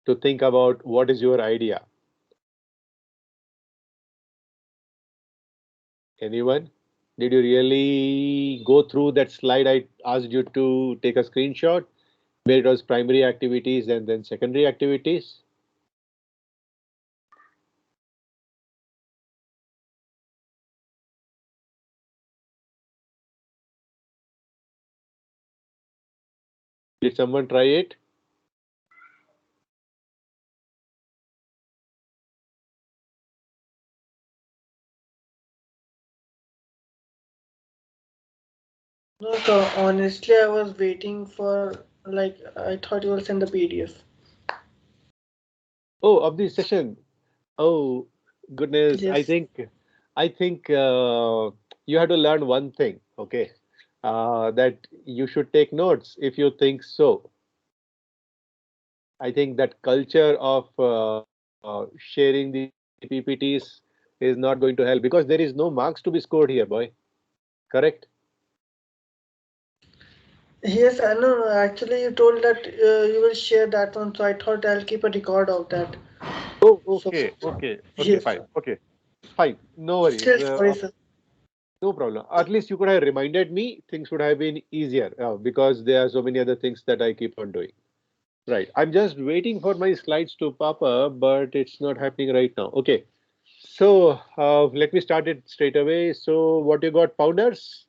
to think about what is your idea. Anyone? Did you really go through that slide I asked you to take a screenshot where it was primary activities and then secondary activities? Did someone try it? No, sir, honestly, I was waiting for, like, I thought you will send the PDF. Oh, of the session. Oh, goodness. I Yes. think I think you have to learn one thing, okay? That you should take notes if you think so. I think that culture of sharing the PPTs is not going to help because there is no marks to be scored here, boy. Correct? Yes, I know. No, actually, you told that you will share that one, so I thought I'll keep a record of that. Oh, So, okay, yes, fine, sir. okay, fine. No worries. Still sorry, sir. No problem. At least you could have reminded me. Things would have been easier because there are so many other things that I keep on doing. Right. I'm just waiting for my slides to pop up, but it's not happening right now. Okay. So let me start it straight away. So what you got, founders?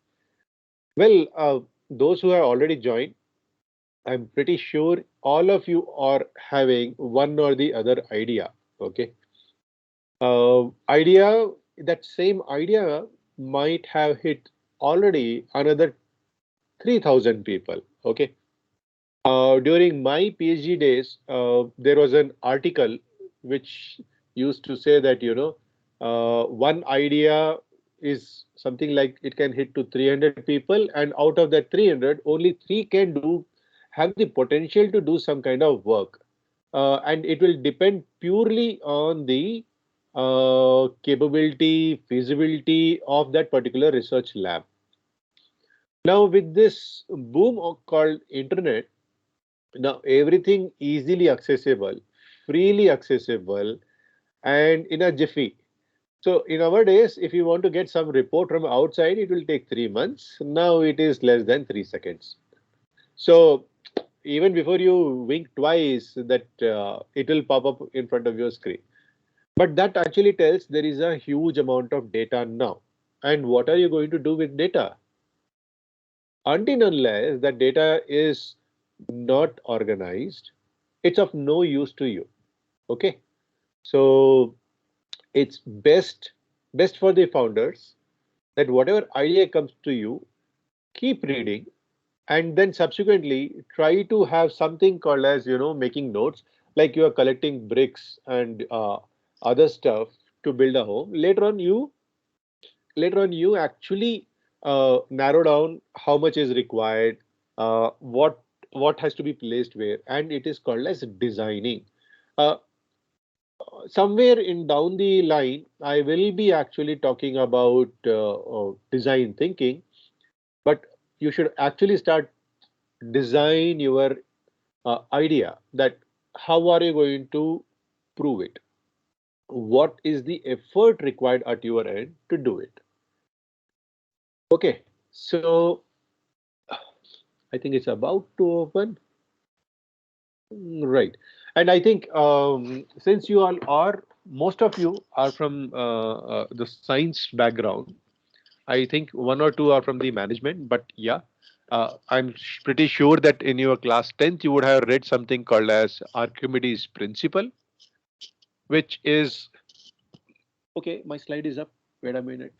Well, those who have already joined, I'm pretty sure all of you are having one or the other idea. Okay. Idea, that same idea might have hit already another 3,000 people. Okay. During my PhD days, there was an article which used to say that, one idea is something like it can hit to 300 people, and out of that 300, only three can have the potential to do some kind of work. And it will depend purely on the capability, feasibility of that particular research lab. Now, with this boom called internet, now everything easily accessible, freely accessible, and in a jiffy. So in our days, if you want to get some report from outside, it will take 3 months. Now it is less than 3 seconds. So even before you wink twice, that it will pop up in front of your screen. But that actually tells there is a huge amount of data now. And what are you going to do with data? Until unless that data is not organized, it's of no use to you. Okay. So it's best for the founders that whatever idea comes to you, keep reading and then subsequently try to have something called as making notes, like you are collecting bricks and other stuff to build a home. Later on you actually narrow down how much is required, what has to be placed where, and it is called as designing. uh, Somewhere in down the line I will be actually talking about design thinking, but you should actually start design your idea, that how are you going to prove it, what is the effort required at your end to do it. Okay, so I think it's about to open. Right. And I think since you all are, most of you are from the science background, I think one or two are from the management, but yeah, pretty sure that in your class 10th you would have read something called as Archimedes principle, which is okay. My slide is up. Wait a minute.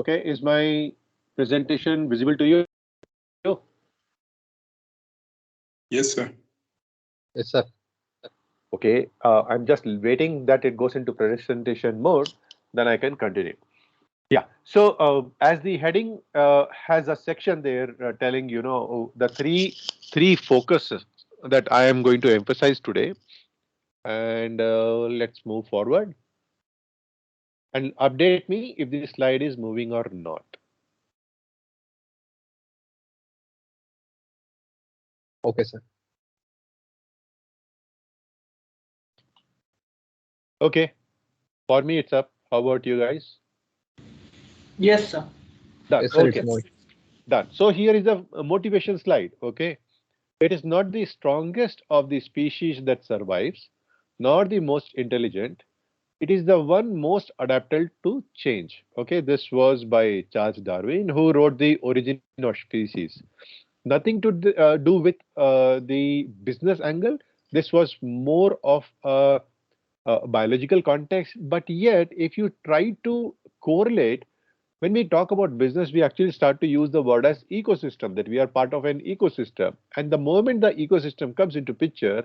Okay, is my presentation visible to you? Yes, sir. Yes, sir. Okay, I'm just waiting that it goes into presentation mode, then I can continue. Yeah, so as the heading has a section there telling, the three focuses that I am going to emphasize today, and let's move forward and update me if this slide is moving or not. Okay, sir. Okay, for me it's up. How about you guys? Yes, sir. Done. Yes, sir. It's Okay, more. done. So here is a motivation slide. Okay, it is not the strongest of the species that survives, nor the most intelligent. It is the one most adapted to change. Okay, this was by Charles Darwin, who wrote The Origin of Species. Nothing to do with the business angle. This was more of a biological context, but yet, if you try to correlate, when we talk about business, we actually start to use the word as ecosystem, that we are part of an ecosystem. And the moment the ecosystem comes into picture,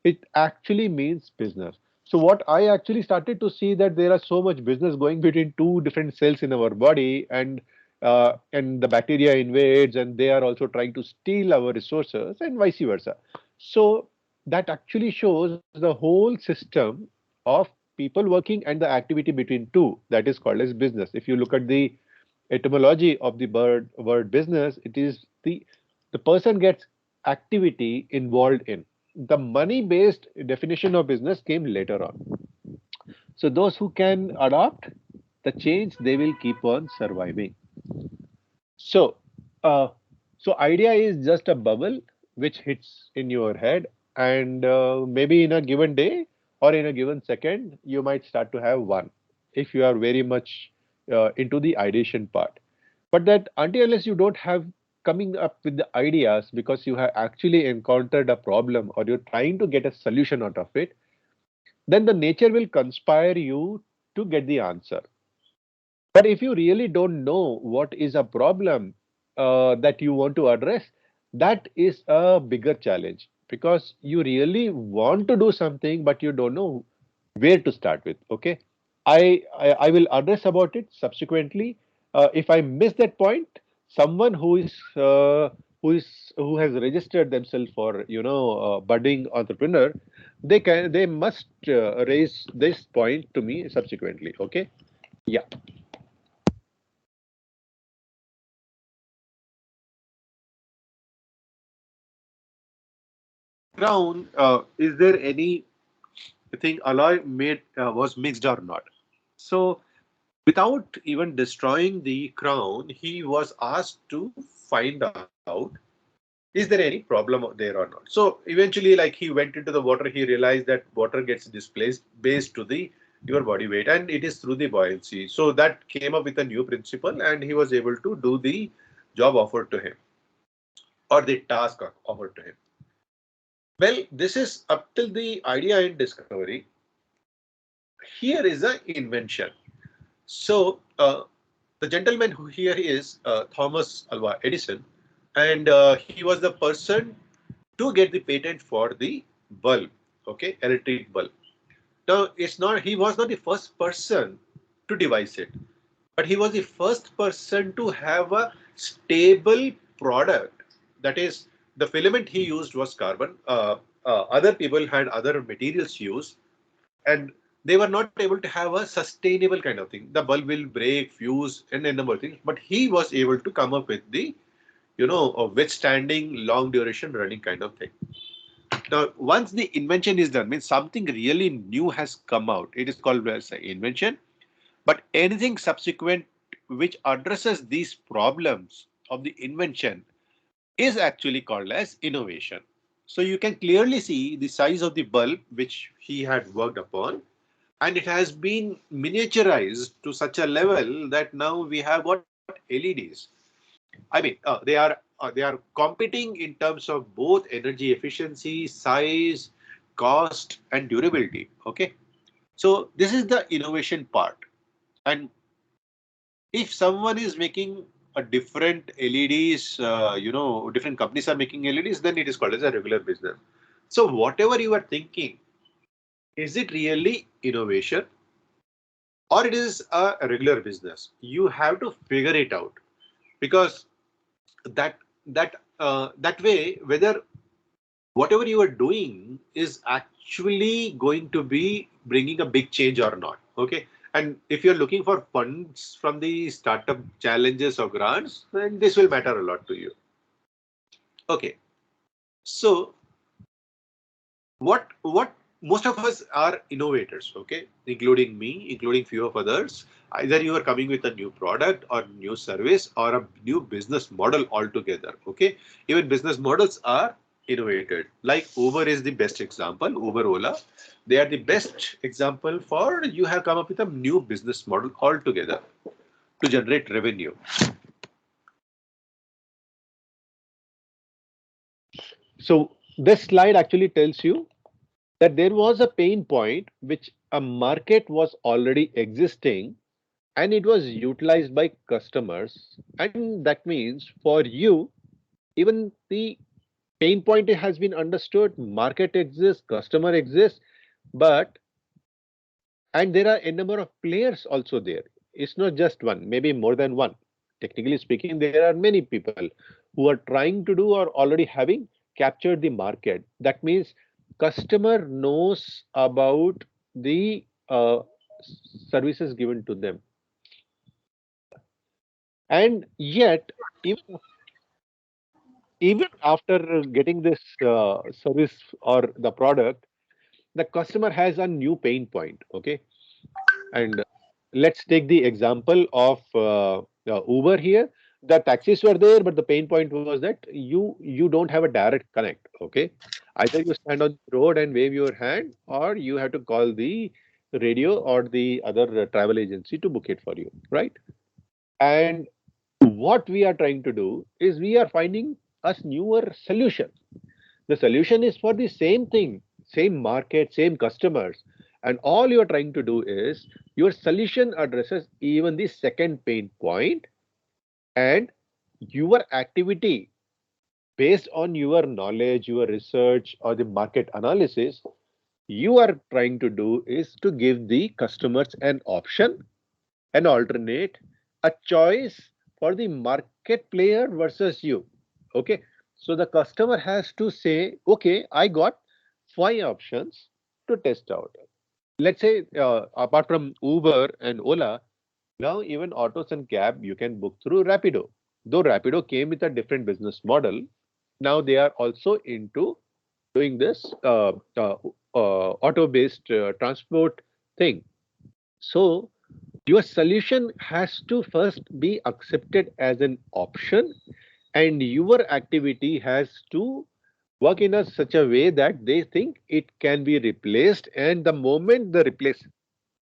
it actually means business. So what I actually started to see that there are so much business going between two different cells in our body, and the bacteria invades, and they are also trying to steal our resources, and vice versa. So that actually shows the whole system of people working and the activity between two, that is called as business. If you look at the etymology of the word business, it is the person gets activity involved in. The money based definition of business came later on. So those who can adopt the change, they will keep on surviving. So, uh, so idea is just a bubble which hits in your head, and maybe in a given day or in a given second, you might start to have one if you are very much into the ideation part. But that until unless you don't have coming up with the ideas because you have actually encountered a problem or you're trying to get a solution out of it, then the nature will conspire you to get the answer. But if you really don't know what is a problem that you want to address, that is a bigger challenge because you really want to do something, but you don't know where to start with. Okay, I will address about it subsequently. If I miss that point, someone who has registered themselves for budding entrepreneur, they must raise this point to me subsequently. Okay, yeah. Crown, is there anything alloy made was mixed or not? So, without even destroying the crown, he was asked to find out, is there any problem there or not? So eventually, like, he went into the water, he realized that water gets displaced based to the your body weight, and it is through the buoyancy. So that came up with a new principle, and he was able to do the job offered to him, or the task offered to him. Well, this is up till the idea in discovery. Here is an invention. So the gentleman who here is Thomas Alva Edison, and he was the person to get the patent for the bulb, okay, electric bulb. Now it's not he was not the first person to devise it, but he was the first person to have a stable product. That is, the filament he used was carbon. Other people had other materials used, and they were not able to have a sustainable kind of thing. The bulb will break, fuse, and a number of things. But he was able to come up with the, a withstanding long duration running kind of thing. Now, once the invention is done, means something really new has come out. It is called as an invention. But anything subsequent which addresses these problems of the invention is actually called as innovation. So you can clearly see the size of the bulb which he had worked upon, and it has been miniaturized to such a level that now we have got LEDs. I mean, they are competing in terms of both energy efficiency, size, cost, and durability. Okay, so this is the innovation part, and if someone is making a different LEDs, different companies are making LEDs, then it is called as a regular business. So whatever you are thinking, is it really innovation or it is a regular business? You have to figure it out, because that way, whether whatever you are doing is actually going to be bringing a big change or not. Okay. And if you're looking for funds from the startup challenges or grants, then this will matter a lot to you. Okay. So what most of us are innovators, okay, including me, including few of others. Either you are coming with a new product or new service or a new business model altogether. Okay, even business models are innovated. Like Uber is the best example. Uber, Ola, they are the best example for you have come up with a new business model altogether to generate revenue. So this slide actually tells you that there was a pain point which a market was already existing and it was utilized by customers, and that means for you, even the pain point has been understood, market exists, customer exists, but and there are a number of players also there. It's not just one, maybe more than one. Technically speaking, there are many people who are trying to do or already having captured the market. That means customer knows about the services given to them. And yet, even even after getting this service or the product, the customer has a new pain point. Okay, and let's take the example of Uber here. The taxis were there, but the pain point was that you don't have a direct connect. Okay, either you stand on the road and wave your hand, or you have to call the radio or the other travel agency to book it for you, right? And what we are trying to do is we are finding a newer solution. The solution is for the same thing, same market, same customers. And all you're trying to do is your solution addresses even the second pain point, and your activity based on your knowledge, your research, or the market analysis, you are trying to do is to give the customers an option, an alternate, a choice for the market player versus you. Okay. So the customer has to say, okay, I got 5 options to test out. Let's say, apart from Uber and Ola, now even autos and cab you can book through Rapido. Though Rapido came with a different business model, now they are also into doing this auto-based transport thing. So your solution has to first be accepted as an option, and your activity has to work in a such a way that they think it can be replaced, and the moment the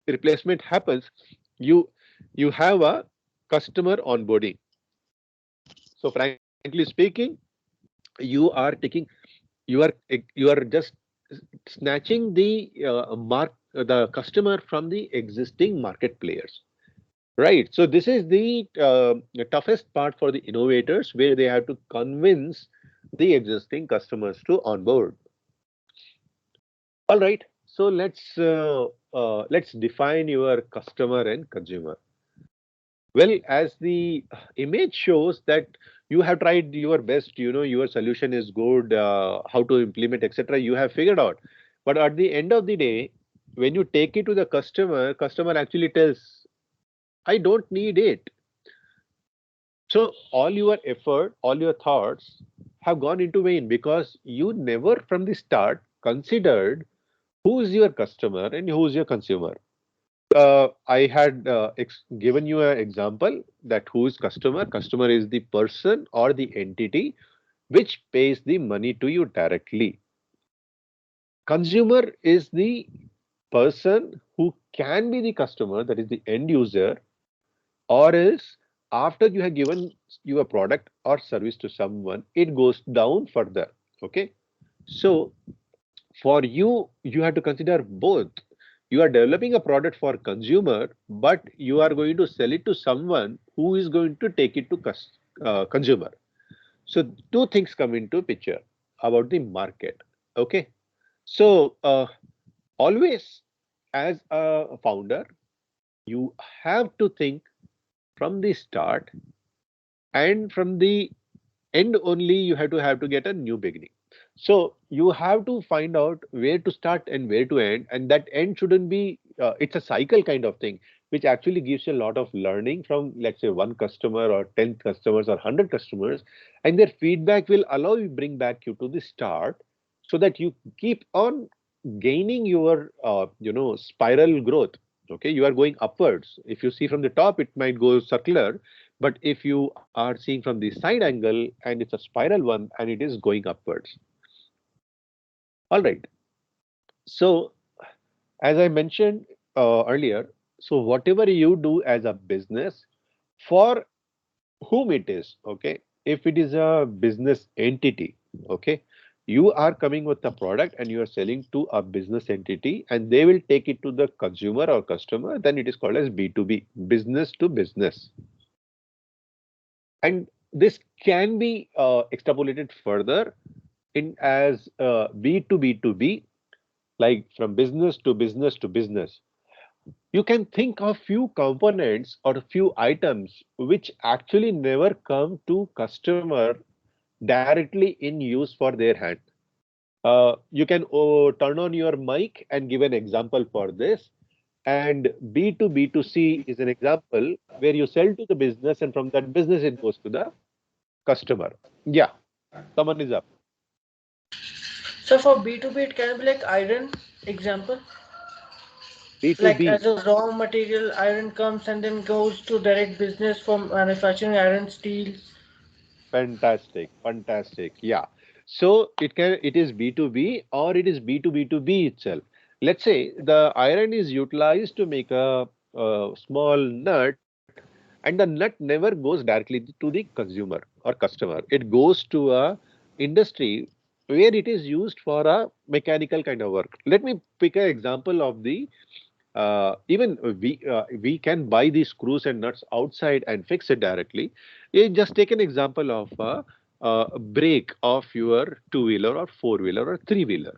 replacement happens, you you have a customer onboarding. So frankly speaking, you are taking you are just snatching the the customer from the existing market players. Right. So this is the toughest part for the innovators, where they have to convince the existing customers to onboard. All right. So let's define your customer and consumer. Well, as the image shows that you have tried your best, your solution is good, how to implement, etc. You have figured out, but at the end of the day, when you take it to the customer actually tells, I don't need it. So all your effort, all your thoughts have gone into vain, because you never from the start considered who's your customer and who's your consumer. I had given you an example that who's customer. Customer is the person or the entity which pays the money to you directly. Consumer is the person who can be the customer, that is the end user, or else after you have given your product or service to someone, it goes down further. Okay. So for you, you have to consider both. You are developing a product for consumer, but you are going to sell it to someone who is going to take it to consumer. So two things come into picture about the market. Okay. So always as a founder, you have to think from the start, and from the end only you have to get a new beginning. So you have to find out where to start and where to end, and that end shouldn't be it's a cycle kind of thing, which actually gives you a lot of learning from, let's say, one customer or 10 customers or 100 customers, and their feedback will allow you bring back you to the start, so that you keep on gaining your spiral growth. Okay, you are going upwards. If you see from the top, it might go circular, but if you are seeing from the side angle and it's a spiral one and it is going upwards. All right. So as I mentioned earlier, so whatever you do as a business, for whom it is, okay, if it is a business entity, okay, you are coming with a product and you are selling to a business entity and they will take it to the consumer or customer, then it is called as B2B, business to business. And this can be extrapolated further in as B to B2B, like from business to business to business. You can think of few components or a few items which actually never come to customer directly in use for their hand. You can turn on your mic and give an example for this. And B to B2C is an example where you sell to the business and from that business it goes to the customer. Yeah, someone is up. So for B2B, it can be like iron, example. Like B2B, as a raw material, iron comes and then goes to direct business for manufacturing iron, steel. fantastic, fantastic. Yeah. So it is B2B or it is B2B2B itself. Let's say the iron is utilized to make a small nut, and the nut never goes directly to the consumer or customer. It goes to a industry where it is used for a mechanical kind of work. Let me pick an example of the even we can buy these screws and nuts outside and fix it directly. You just take an example of a brake of your two-wheeler or four-wheeler or three-wheeler.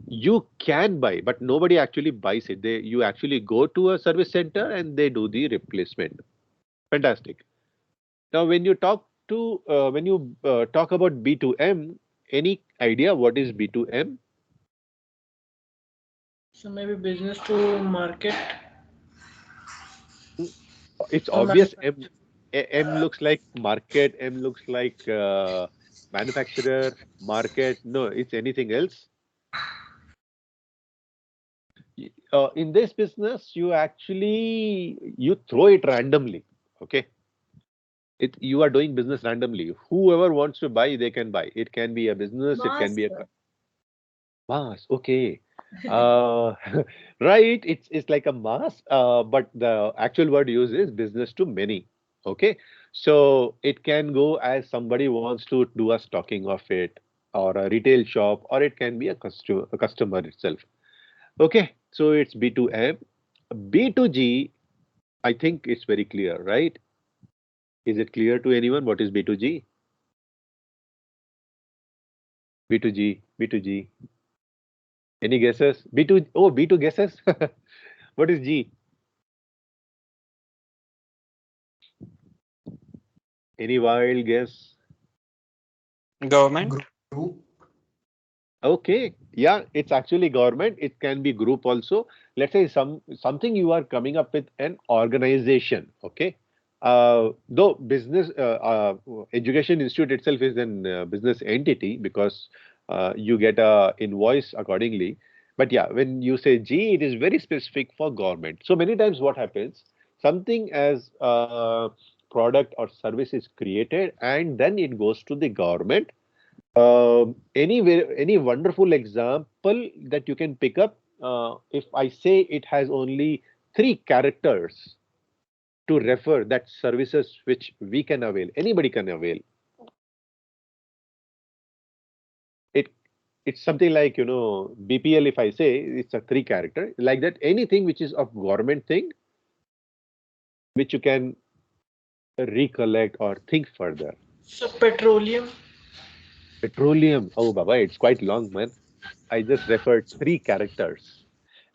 You can buy, but nobody actually buys it. You actually go to a service center and they do the replacement. Fantastic. Now, when you talk about B2M, any idea what is B2M? So maybe business to market It's or obvious. manufacturing. M looks like market. M looks like manufacturer, market. No, it's anything else. In this business, you throw it randomly. Okay, you are doing business randomly. Whoever wants to buy, they can buy. It can be a business. It can be a Master. mass. Okay, uh, right. It's like a mass. But the actual word used is business to many. Okay, so it can go as somebody wants to do a stocking of it, or a retail shop, or it can be a customer itself. Okay, so it's B2M. B2G, I think it's very clear, right? Is it clear to anyone what is B2G? B2G, B2G. Any guesses? B2, oh, B2 guesses? What is G? Any wild guess? Government. Group. Okay, yeah, it's actually government. It can be group also. Let's say something you are coming up with an organization. Okay, though business education institute itself is an business entity because you get a invoice accordingly. But yeah, when you say G, it is very specific for government. So many times what happens, something as product or service is created and then it goes to the government. Any wonderful example that you can pick up? If I say it has only three characters to refer that services which we can avail, anybody can avail. It it's something like, you know, BPL, if I say, it's a 3 character, like that, anything which is of government thing, which you can recollect or think further. So petroleum. Petroleum, oh Baba, it's quite long, man. I just referred 3 characters.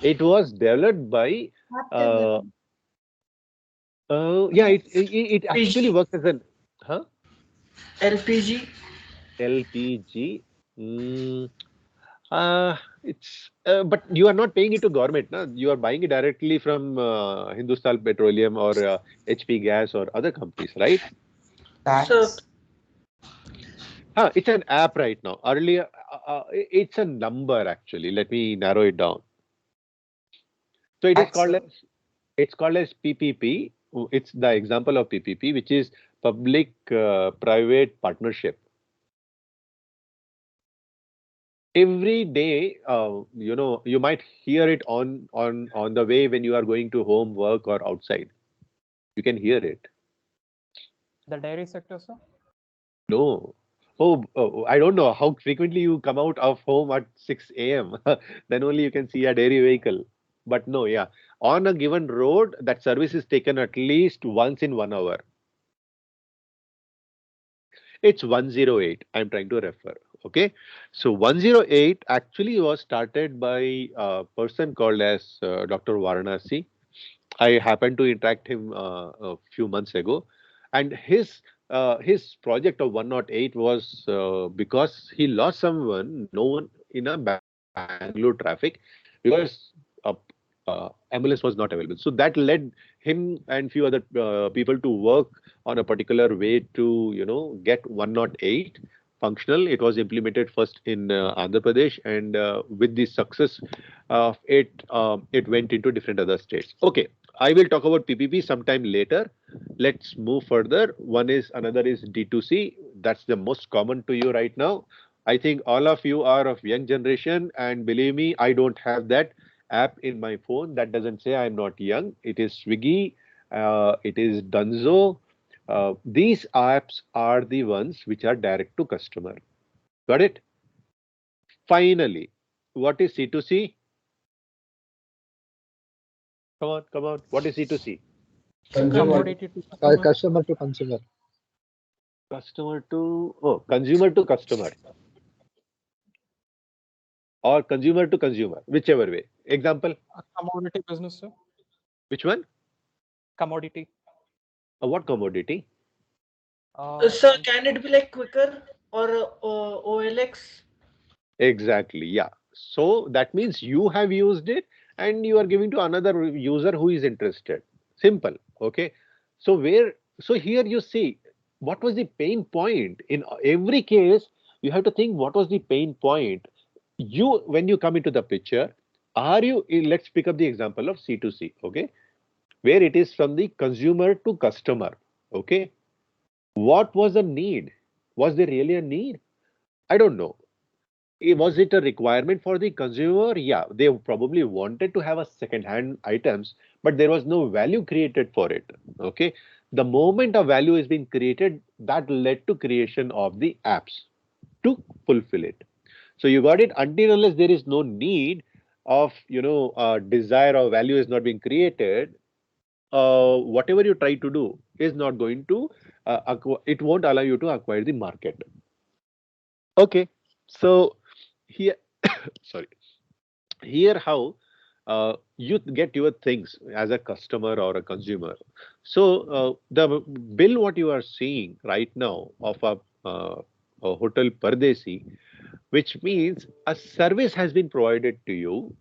It was developed by, uh, yeah, it actually PG, works as an, huh? LPG. LPG. Mm, it's but you are not paying it to government, no? You are buying it directly from Hindustan Petroleum or HP Gas or other companies, right? So Tax. It's an app right now. Earlier, it's a number actually. Let me narrow it down. So it is Tax, called sir. as PPP. It's the example of PPP, which is public private partnership. Every day, you know, you might hear it on the way when you are going to home, work, or outside. You can hear it. The dairy sector, sir? No. I don't know how frequently you come out of home at 6 a.m. Then only you can see a dairy vehicle. But no, yeah. On a given road, that service is taken at least once in 1 hour. It's 108. I'm trying to refer. Okay. So 108 actually was started by a person called as Dr. Varanasi. I happened to interact him a few months ago, and his project of 108 was because he lost someone, no one in a Bangalore traffic, because ambulance was not available. So that led him and few other people to work on a particular way to, you know, get 108 functional. It was implemented first in Andhra Pradesh, and with the success of it, it went into different other states. Okay, I will talk about PPP sometime later. Let's move further. Another is D2C. That's the most common to you right now. I think all of you are of young generation, and believe me, I don't have that app in my phone. That doesn't say I'm not young. It is Swiggy, it is Dunzo. These apps are the ones which are direct to customer. Got it? Finally, what is C2C? Come on, come on. What is C2C? Consumer, Commodity to customer. customer to consumer. Consumer to customer or consumer to consumer, whichever way. Example, A commodity business, sir. which one? Commodity. What commodity? So Like can it be like quicker or OLX? Exactly, yeah. So that means you have used it and you are giving to another user who is interested. Simple. Okay. So here you see what was the pain point in every case. You have to think what was the pain point. When you come into the picture, let's pick up the example of C2C, okay, where it is from the consumer to customer. Okay. What was the need? Was there really a need? I don't know. Was it a requirement for the consumer? Yeah, they probably wanted to have a second-hand items, but there was no value created for it. Okay, the moment a value is being created, that led to creation of the apps to fulfill it. So you got it. Until unless there is no need of, you know, desire or value is not being created, whatever you try to do is not going to it won't allow you to acquire the market. Okay, so here, sorry, here how you get your things as a customer or a consumer. So the bill what you are seeing right now of a hotel Pardesi, which means a service has been provided to you,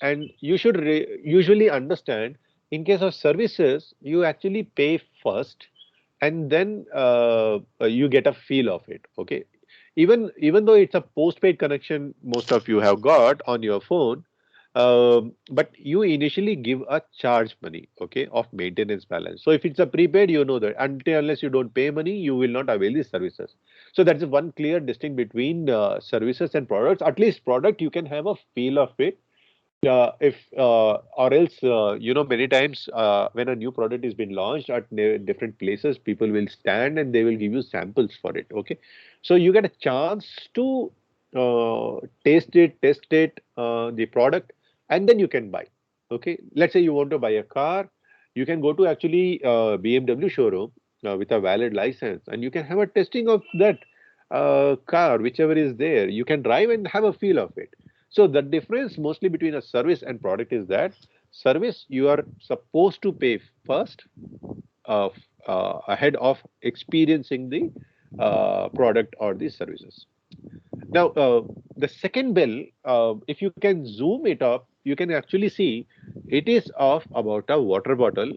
and you should usually understand, in case of services you actually pay first and then you get a feel of it. Okay, even though it's a postpaid connection most of you have got on your phone, but you initially give a charge money, okay, of maintenance balance. So if it's a prepaid, you know that until unless you don't pay money, you will not avail these services. So that's one clear distinction between services and products. At least product you can have a feel of it. If or else, you know, many times when a new product is been launched at different places, people will stand and they will give you samples for it. Okay, so you get a chance to taste it, test it, the product, and then you can buy. Okay, let's say you want to buy a car, you can go to actually BMW showroom with a valid license, and you can have a testing of that car, whichever is there. You can drive and have a feel of it. So the difference mostly between a service and product is that service you are supposed to pay first uh, ahead of experiencing the product or the services. Now, the second bill, if you can zoom it up, you can actually see it is of about a water bottle,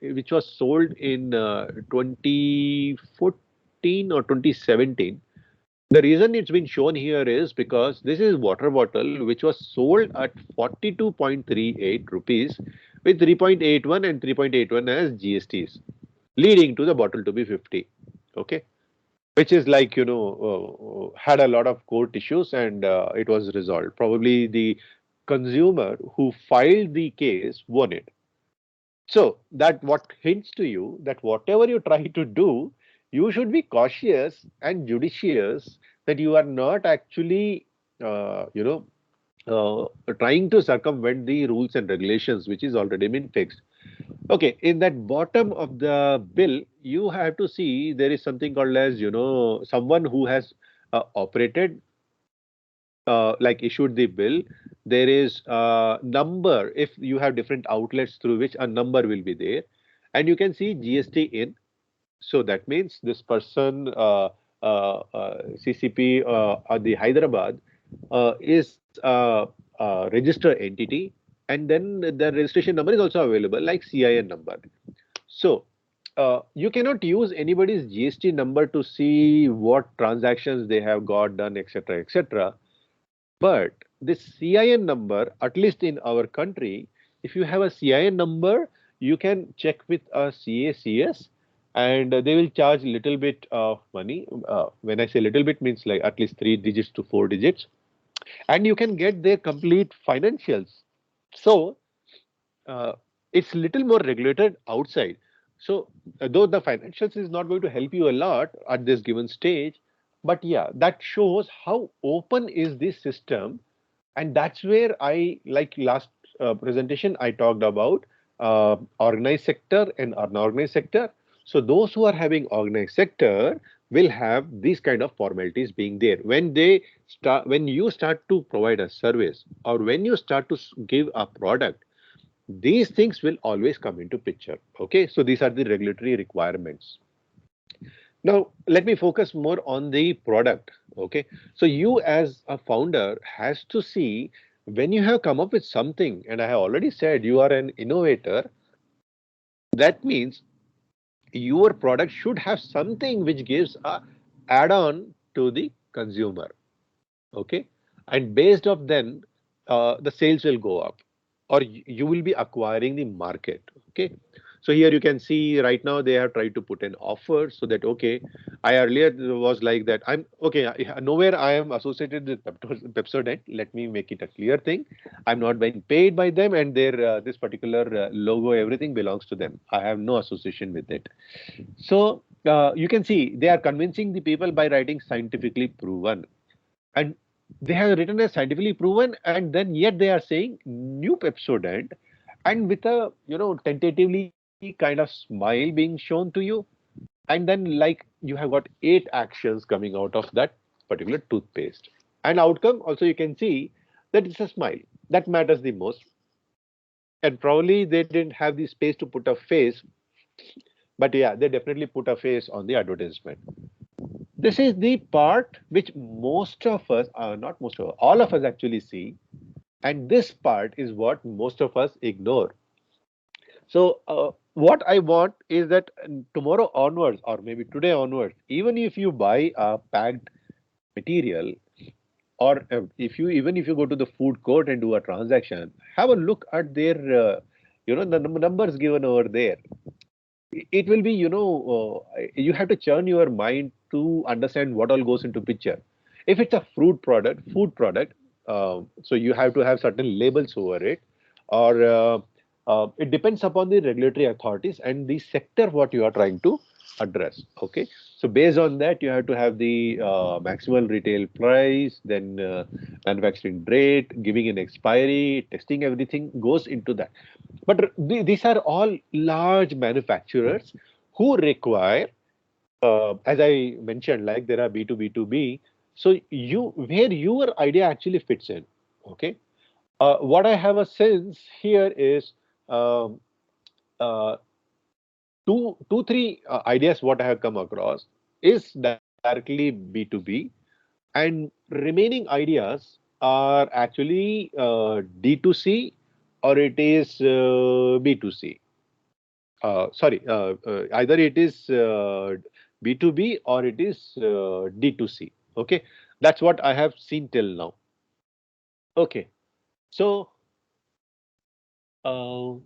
which was sold in 2014 or 2017. The reason it's been shown here is because this is water bottle which was sold at 42.38 rupees with 3.81 and 3.81 as GSTs, leading to the bottle to be 50. Okay, which is like, had a lot of court issues, and it was resolved. Probably the consumer who filed the case won it. So that what hints to you that whatever you try to do, you should be cautious and judicious, that you are not actually, trying to circumvent the rules and regulations which is already been fixed. Okay, in that bottom of the bill, you have to see there is something called as, someone who has operated, like issued the bill. There is a number, if you have different outlets through which a number will be there, and you can see GST in. So that means this person, CCP or the Hyderabad, is a registered entity, and then the registration number is also available, like CIN number. So you cannot use anybody's GST number to see what transactions they have got done, etc., etc. But this CIN number, at least in our country, if you have a CIN number, you can check with a CACS, and they will charge little bit of money. When I say little bit, means like at least 3 digits to 4 digits, and you can get their complete financials. So uh, it's little more regulated outside. So though the financials is not going to help you a lot at this given stage, but yeah, that shows how open is this system. And that's where I, like last presentation, I talked about organized sector and unorganized sector. So those who are having organized sector will have these kind of formalities being there. When you start to provide a service, or when you start to give a product, these things will always come into picture. Okay, so these are the regulatory requirements. Now, let me focus more on the product. Okay, so you as a founder has to see, when you have come up with something, and I have already said you are an innovator, that means your product should have something which gives a add-on to the consumer. Okay, and based of then the sales will go up, or you will be acquiring the market. Okay, so here you can see right now they have tried to put an offer, so that, okay, I earlier was like that, I'm okay, nowhere I am associated with Pepsodent. Let me make it a clear thing. I'm not being paid by them, and their this particular logo, everything belongs to them. I have no association with it. So you can see they are convincing the people by writing scientifically proven, and they have written as scientifically proven, and then yet they are saying new Pepsodent, and with a, tentatively kind of smile being shown to you, and then like you have got 8 actions coming out of that particular toothpaste, and outcome also you can see that it's a smile that matters the most. And probably they didn't have the space to put a face, but yeah, they definitely put a face on the advertisement. This is the part which most of us, not most of us, all of us actually see. And this part is what most of us ignore. So what I want is that tomorrow onwards, or maybe today onwards, even if you buy a packed material, or even if you go to the food court and do a transaction, have a look at their, the numbers given over there. It will be, you have to churn your mind to understand what all goes into picture. If it's a food product, so you have to have certain labels over it, or it depends upon the regulatory authorities and the sector what you are trying to address. Okay, so based on that, you have to have the maximal retail price, then manufacturing date, giving an expiry, testing, everything goes into that. But these are all large manufacturers who require, as I mentioned, like there are B2B, B2B. So where your idea actually fits in. Okay, what I have a sense here is um, uh, three ideas what I have come across is directly B2B, and remaining ideas are actually D2C, or it is B2C. Sorry, either it is B2B or it is D2C. Okay, that's what I have seen till now. Okay, so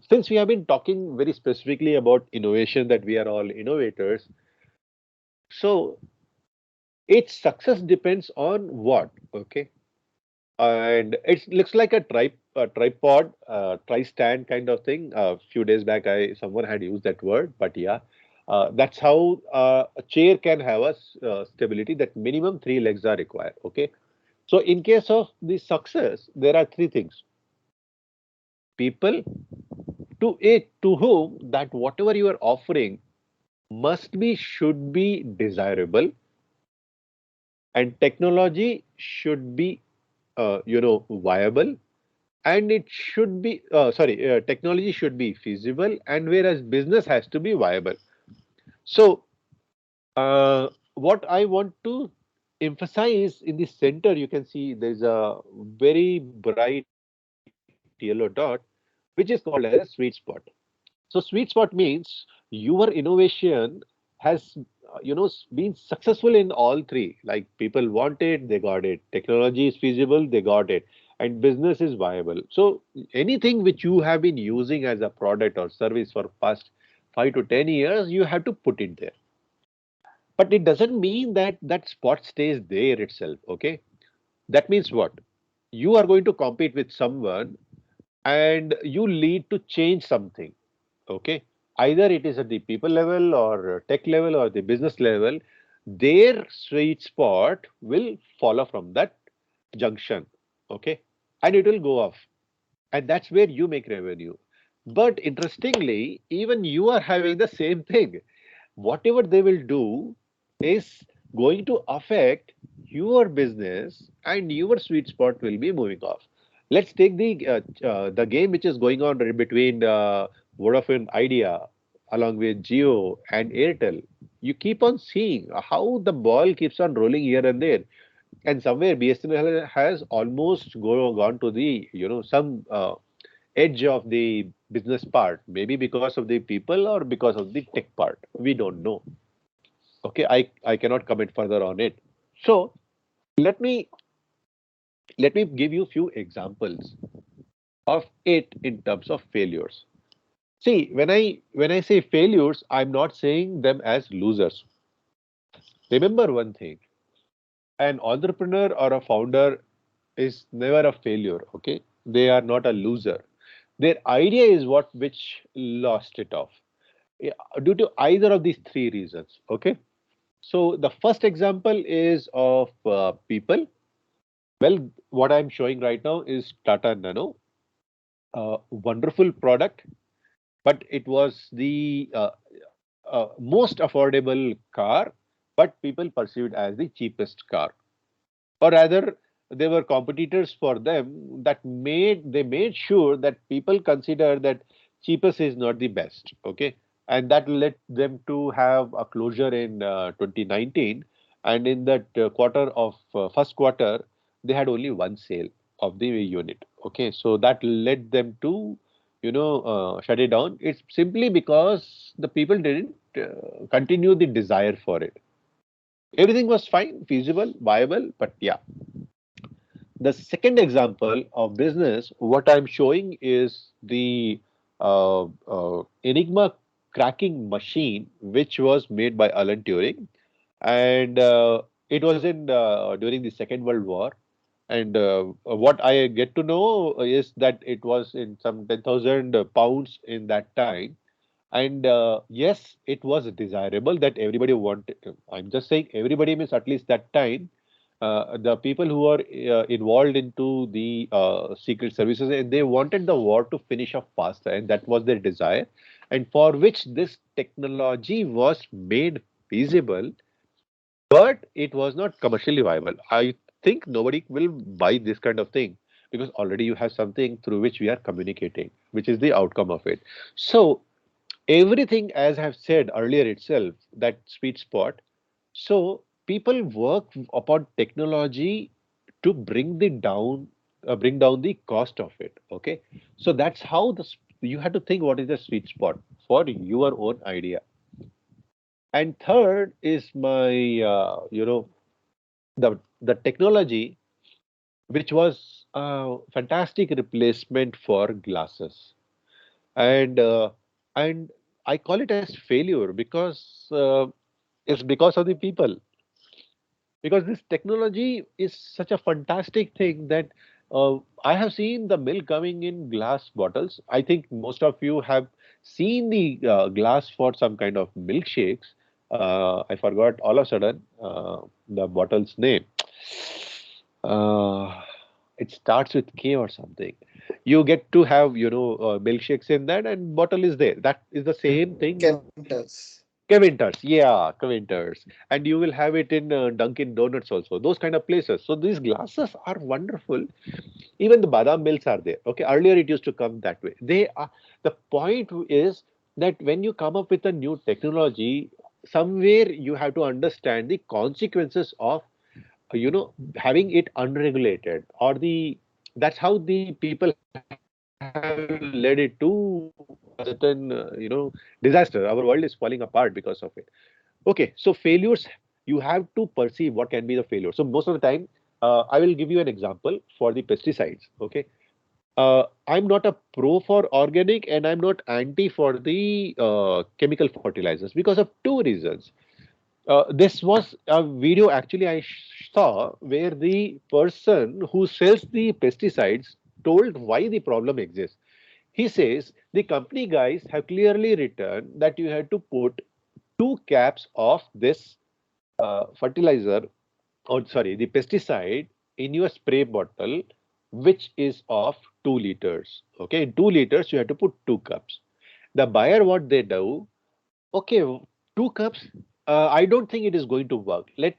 since we have been talking very specifically about innovation, that we are all innovators, so its success depends on what? Okay, and it looks like a tripod, tri-stand kind of thing. A few days back, someone had used that word, but yeah, that's how a chair can have a stability. That minimum three legs are required. Okay, so in case of the success, there are three things: people, to whom that whatever you are offering must be, should be desirable, and technology should be viable, and it should be technology should be feasible, and whereas business has to be viable. So what I want to emphasize, in the center you can see there's a very bright yellow dot, which is called as a sweet spot. So sweet spot means your innovation has been successful in all three. Like, people want it, they got it. Technology is feasible, they got it. And business is viable. So anything which you have been using as a product or service for past 5 to 10 years, you have to put it there. But it doesn't mean that that spot stays there itself. Okay, that means what? You are going to compete with someone, and you need to change something. Okay, either it is at the people level or tech level or the business level, their sweet spot will follow from that junction. Okay, and it will go off, and that's where you make revenue. But interestingly, even you are having the same thing. Whatever they will do is going to affect your business, and your sweet spot will be moving off. Let's take the game which is going on between Vodafone Idea along with Jio and Airtel. You keep on seeing how the ball keeps on rolling here and there, and somewhere BSNL has almost gone to the some edge of the business part, maybe because of the people or because of the tech part. We don't know. Okay, I cannot comment further on it. So let me let me give you few examples of it in terms of failures. See, when I say failures, I'm not saying them as losers. Remember one thing: an entrepreneur or a founder is never a failure. Okay, they are not a loser. Their idea is what which lost it off, yeah, due to either of these three reasons. Okay, so the first example is of people. Well, what I'm showing right now is Tata Nano, a wonderful product, but it was the most affordable car, but people perceived as the cheapest car, or rather, they were competitors for them. They made sure that people consider that cheapest is not the best. Okay, and that led them to have a closure in 2019, and in that first quarter, they had only one sale of the unit. Okay, so that led them to shut it down. It's simply because the people didn't continue the desire for it. Everything was fine, feasible, viable, but yeah. The second example of business, what I'm showing is the Enigma cracking machine, which was made by Alan Turing, and it was in during the Second World War. And what I get to know is that it was in some 10,000 pounds in that time, And yes, it was desirable that everybody wanted. I'm just saying everybody means at least that time. The people who are involved into the secret services, and they wanted the war to finish off faster, and that was their desire, and for which this technology was made feasible, but it was not commercially viable. I think nobody will buy this kind of thing because already you have something through which we are communicating, which is the outcome of it. So everything, as I have said earlier itself, that sweet spot. So people work upon technology to bring down the cost of it. Okay, so that's how you have to think what is the sweet spot for your own idea. And third is my, the technology which was a fantastic replacement for glasses, and and I call it as failure because it's because of the people, because this technology is such a fantastic thing that I have seen the milk coming in glass bottles. I think most of you have seen the glass for some kind of milkshakes. I forgot all of a sudden the bottle's name. Uh, it starts with K or something. You get to have, milkshakes in that, and bottle is there. That is the same thing. Counters. Caventers, yeah, Caventers, and you will have it in Dunkin' Donuts also. Those kind of places. So these glasses are wonderful. Even the badam milks are there. Okay, earlier it used to come that way. They are. The point is that when you come up with a new technology, somewhere you have to understand the consequences of having it unregulated, or the that's how the people have led it to a certain disaster. Our world is falling apart because of it. Okay, so failures, you have to perceive what can be the failure. So most of the time, I will give you an example for the pesticides. Okay, I'm not a pro for organic, and I'm not anti for the chemical fertilizers because of two reasons. This was a video actually I saw where the person who sells the pesticides told why the problem exists. He says the company guys have clearly written that you have to put two caps of this fertilizer, or sorry, the pesticide in your spray bottle, which is of 2 liters. Okay, in 2 liters, you have to put 2 cups. The buyer, what they do, okay, 2 cups. I don't think it is going to work. Let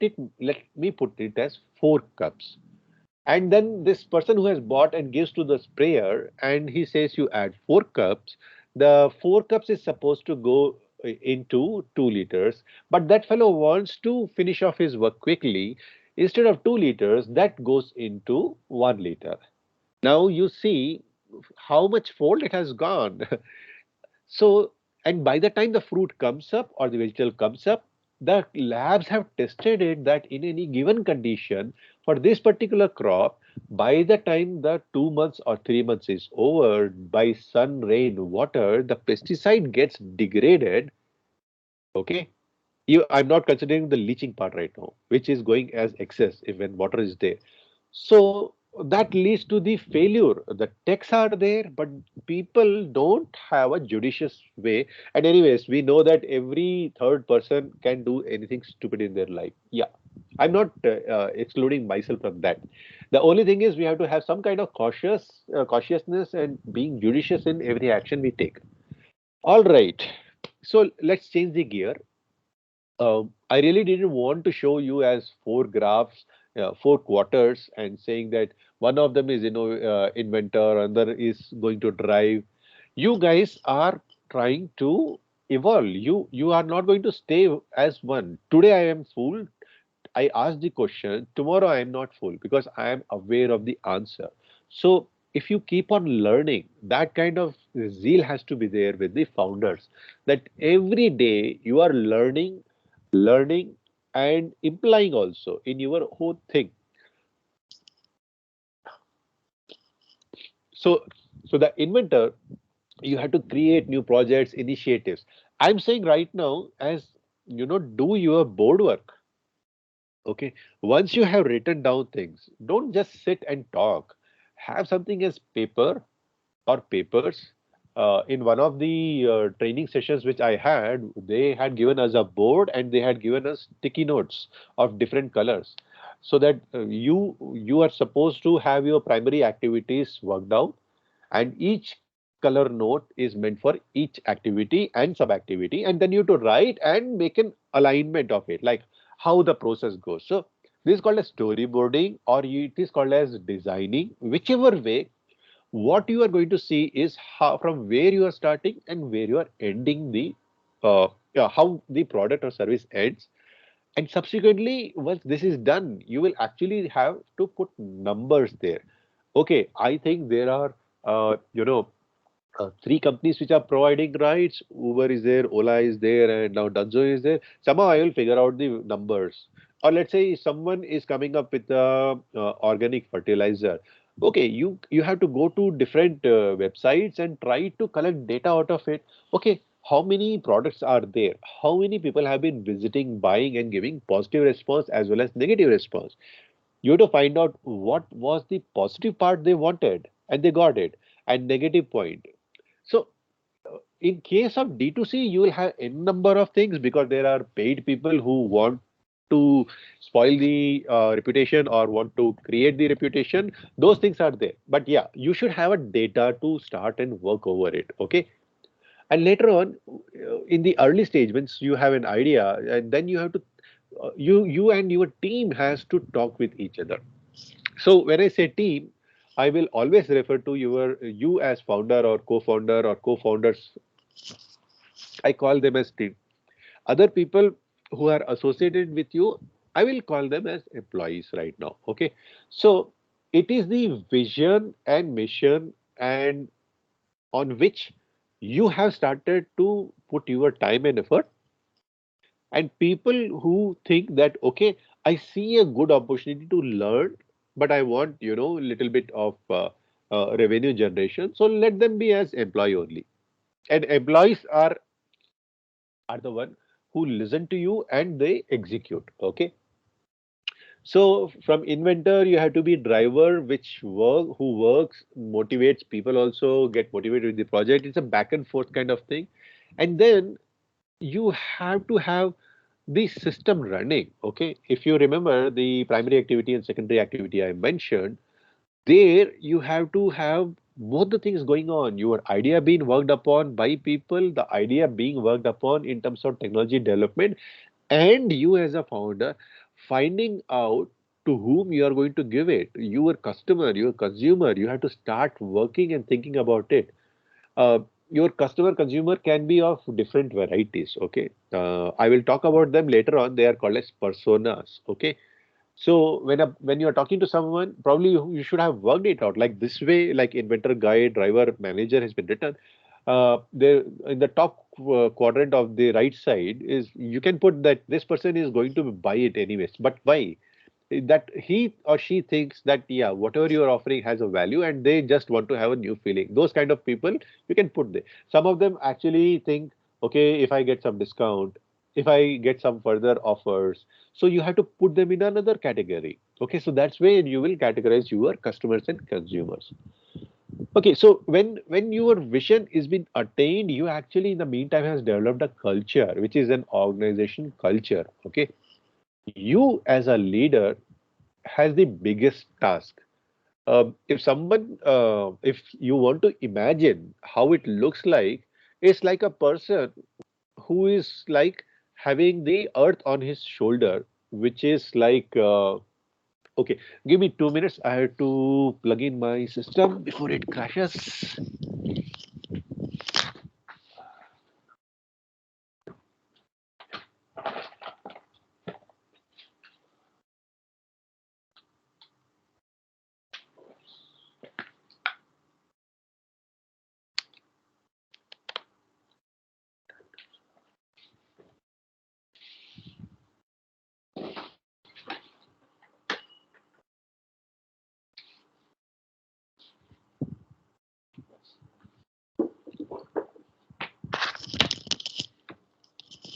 me put it as 4 cups. And then this person who has bought and gives to the sprayer, and he says you add 4 cups. The 4 cups is supposed to go into 2 liters, but that fellow wants to finish off his work quickly. Instead of 2 liters, that goes into 1 liter. Now you see how much fold it has gone. So, and by the time the fruit comes up or the vegetable comes up, the labs have tested it that in any given condition for this particular crop, by the time the 2 months or 3 months is over, by sun, rain, water, the pesticide gets degraded. Okay. I'm not considering the leaching part right now, which is going as excess if when water is there. So that leads to the failure. The techs are there, but people don't have a judicious way. And anyways, we know that every third person can do anything stupid in their life. Yeah, I'm not excluding myself from that. The only thing is we have to have some kind of cautiousness and being judicious in every action we take. All right. So let's change the gear. I really didn't want to show you as four graphs, 4 quarters, and saying that one of them is inventor, another is going to drive. You guys are trying to evolve. You are not going to stay as one. Today I am full. I ask the question. Tomorrow I am not full because I am aware of the answer. So if you keep on learning, that kind of zeal has to be there with the founders. That every day you are learning and implying also in your whole thing. So so the inventor, you have to create new projects, initiatives. I'm saying right now, as do your board work. Okay, once you have written down things, don't just sit and talk. Have something as paper or papers, in one of the training sessions which I had, they had given us a board and they had given us sticky notes of different colors, so that you are supposed to have your primary activities worked out, and each color note is meant for each activity and sub-activity, and then you have to write and make an alignment of it, like how the process goes. So this is called as storyboarding, or it is called as designing, whichever way. What you are going to see is how, from where you are starting and where you are ending the yeah, how the product or service ends. And subsequently, once this is done, you will actually have to put numbers there. Okay, I think there are three companies which are providing rides. Uber is there, Ola is there, and now Dunzo is there. Somehow I will figure out the numbers. Or let's say someone is coming up with a organic fertilizer. Okay, you have to go to different websites and try to collect data out of it. Okay, how many products are there? How many people have been visiting, buying, and giving positive response as well as negative response? You have to find out what was the positive part they wanted and they got it, and negative point. So in case of D2C, you will have n number of things, because there are paid people who want to spoil the reputation or want to create the reputation. Those things are there. But yeah, you should have a data to start and work over it. Okay. And later on, in the early stage, once you have an idea, and then you have to, you and your team has to talk with each other. So when I say team, I will always refer to you as founder or co-founder or co-founders. I call them as team. Other people who are associated with you, I will call them as employees right now. Okay. So it is the vision and mission and on which you have started to put your time and effort. And people who think that, okay, I see a good opportunity to learn, but I want, little bit of revenue generation. So let them be as employee only. And employees are the one who listen to you and they execute. Okay. So from inventor, you have to be driver, who works, motivates people, also get motivated with the project. It's a back and forth kind of thing. And then you have to have the system running. Okay. If you remember the primary activity and secondary activity I mentioned, there you have to have both the things going on. Your idea being worked upon by people, the idea being worked upon in terms of technology development, and you as a founder finding out to whom you are going to give it, your customer, your consumer. You have to start working and thinking about it. uh, your customer consumer can be of different varieties. Okay. I will talk about them later on. They are called as personas. Okay. So when you are talking to someone, probably you should have worked it out like this way, like inventor, guide, driver, manager has been written. There in the top quadrant of the right side is, you can put that this person is going to buy it anyways. But why? That he or she thinks that, yeah, whatever you are offering has a value and they just want to have a new feeling. Those kind of people you can put there. Some of them actually think, okay, if I get some discount, if I get some further offers, so you have to put them in another category. Okay, so that's where you will categorize your customers and consumers. Okay, so when your vision is been attained, you actually in the meantime has developed a culture, which is an organization culture. Okay, you as a leader has the biggest task. If you want to imagine how it looks like, it's like a person who is like having the earth on his shoulder, which is like, okay, give me 2 minutes. I have to plug in my system before it crashes.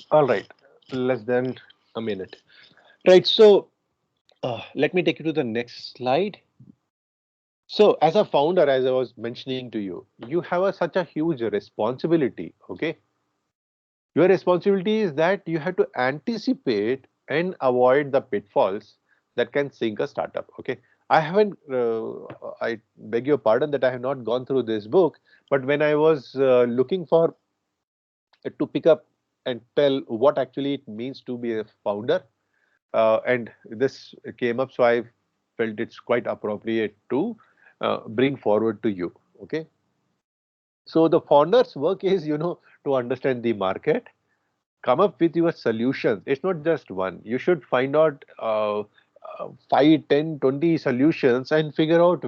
All right, less than a minute. Right, so let me take you to the next slide. So as a founder, as I was mentioning to you, you have such a huge responsibility. Okay, your responsibility is that you have to anticipate and avoid the pitfalls that can sink a startup. Okay, I haven't. I beg your pardon that I have not gone through this book, but when I was looking for to pick up and tell what actually it means to be a founder, and this came up, so I felt it's quite appropriate to bring forward to you. Okay, so the founder's work is, to understand the market, come up with your solutions. It's not just one. You should find out 5, 10, 20 solutions and figure out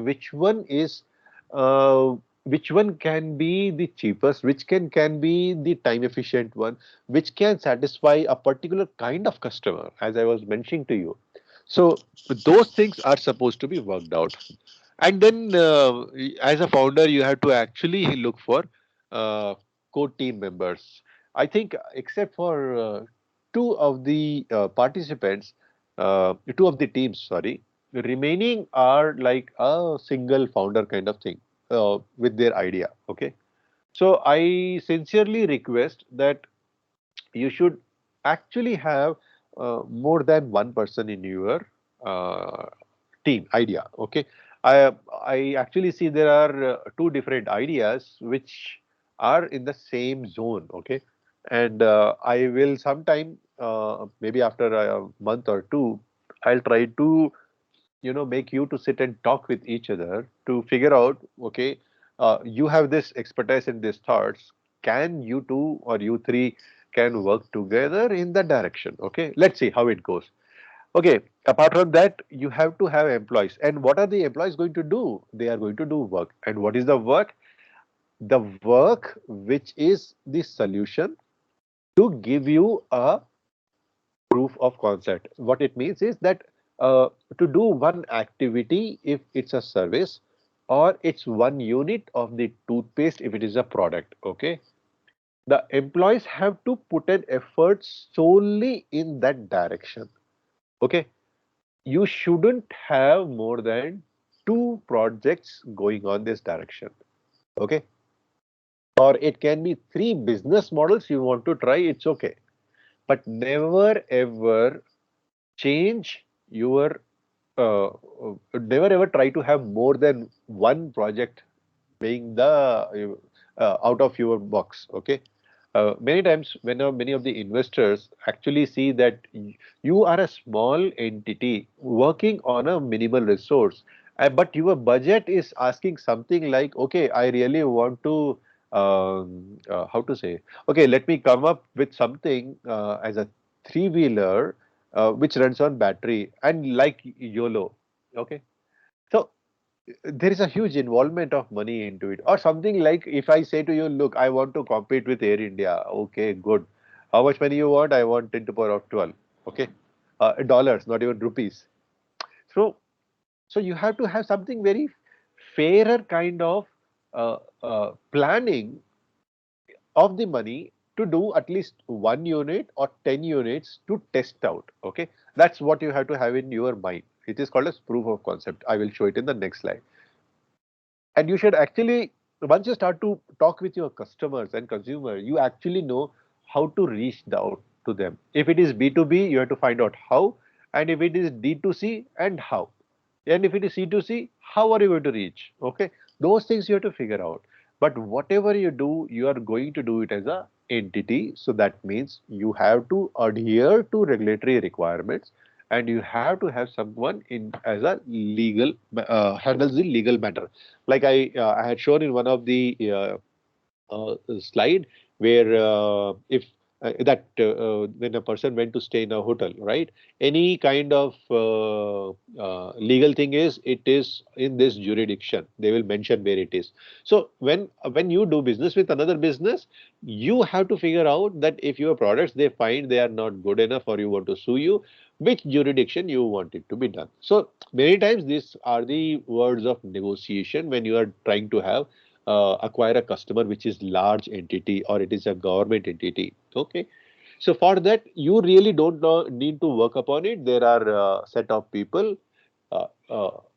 uh, which one can be the cheapest, which can be the time efficient one, which can satisfy a particular kind of customer, as I was mentioning to you. So those things are supposed to be worked out. And then as a founder, you have to actually look for uh, core team members. I think except for two of the participants, two of the teams, sorry, the remaining are like a single founder kind of thing with their idea. Okay. So I sincerely request that you should actually have more than one person in your uh, team idea. Okay, I actually see there are two different ideas which are in the same zone. Okay, and I will sometime maybe after a month or two, I'll try to make you to sit and talk with each other to figure out, okay, you have this expertise in these thoughts, can you two or you three can work together in that direction? Okay, let's see how it goes. Okay, apart from that, you have to have employees, and what are the employees going to do? They are going to do work. And what is the work? The work which is the solution to give you a proof of concept. What it means is that to do one activity if it's a service, or it's one unit of the toothpaste if it is a product. Okay, the employees have to put an effort solely in that direction. Okay, you shouldn't have more than two projects going on this direction. Okay, or it can be three business models you want to try, it's okay, but never ever change your never ever try to have more than one project being the out of your box. Okay, many times when many of the investors actually see that you are a small entity working on a minimal resource, but your budget is asking something like, okay, I really want to how to say, okay, let me come up with something as a three-wheeler which runs on battery and like YOLO. Okay, so there is a huge involvement of money into it, or something like if I say to you, look, I want to compete with Air India. Okay, good. How much money you want? I want 10 to the power of 12. Okay, dollars, not even rupees. So, so you have to have something very fairer kind of planning of the money to do at least one unit or 10 units to test out. Okay, that's what you have to have in your mind. It is called as proof of concept. I will show it in the next slide. And you should actually, once you start to talk with your customers and consumer, you actually know how to reach out to them. If it is B2B, you have to find out how, and if it is D2C, and how, and if it is C2C, how are you going to reach? Okay, those things you have to figure out. But whatever you do, you are going to do it as a entity, so that means you have to adhere to regulatory requirements, and you have to have someone in as a legal handles the legal matter. Like I had shown in one of the slide where if that when a person went to stay in a hotel, right? Any kind of legal thing is, it is in this jurisdiction. They will mention where it is. So when you do business with another business, you have to figure out that if your products they find they are not good enough or you want to sue you, which jurisdiction you want it to be done. So many times these are the words of negotiation when you are trying to have acquire a customer which is large entity or it is a government entity. Okay, so for that you really don't need to work upon it. There are set of people,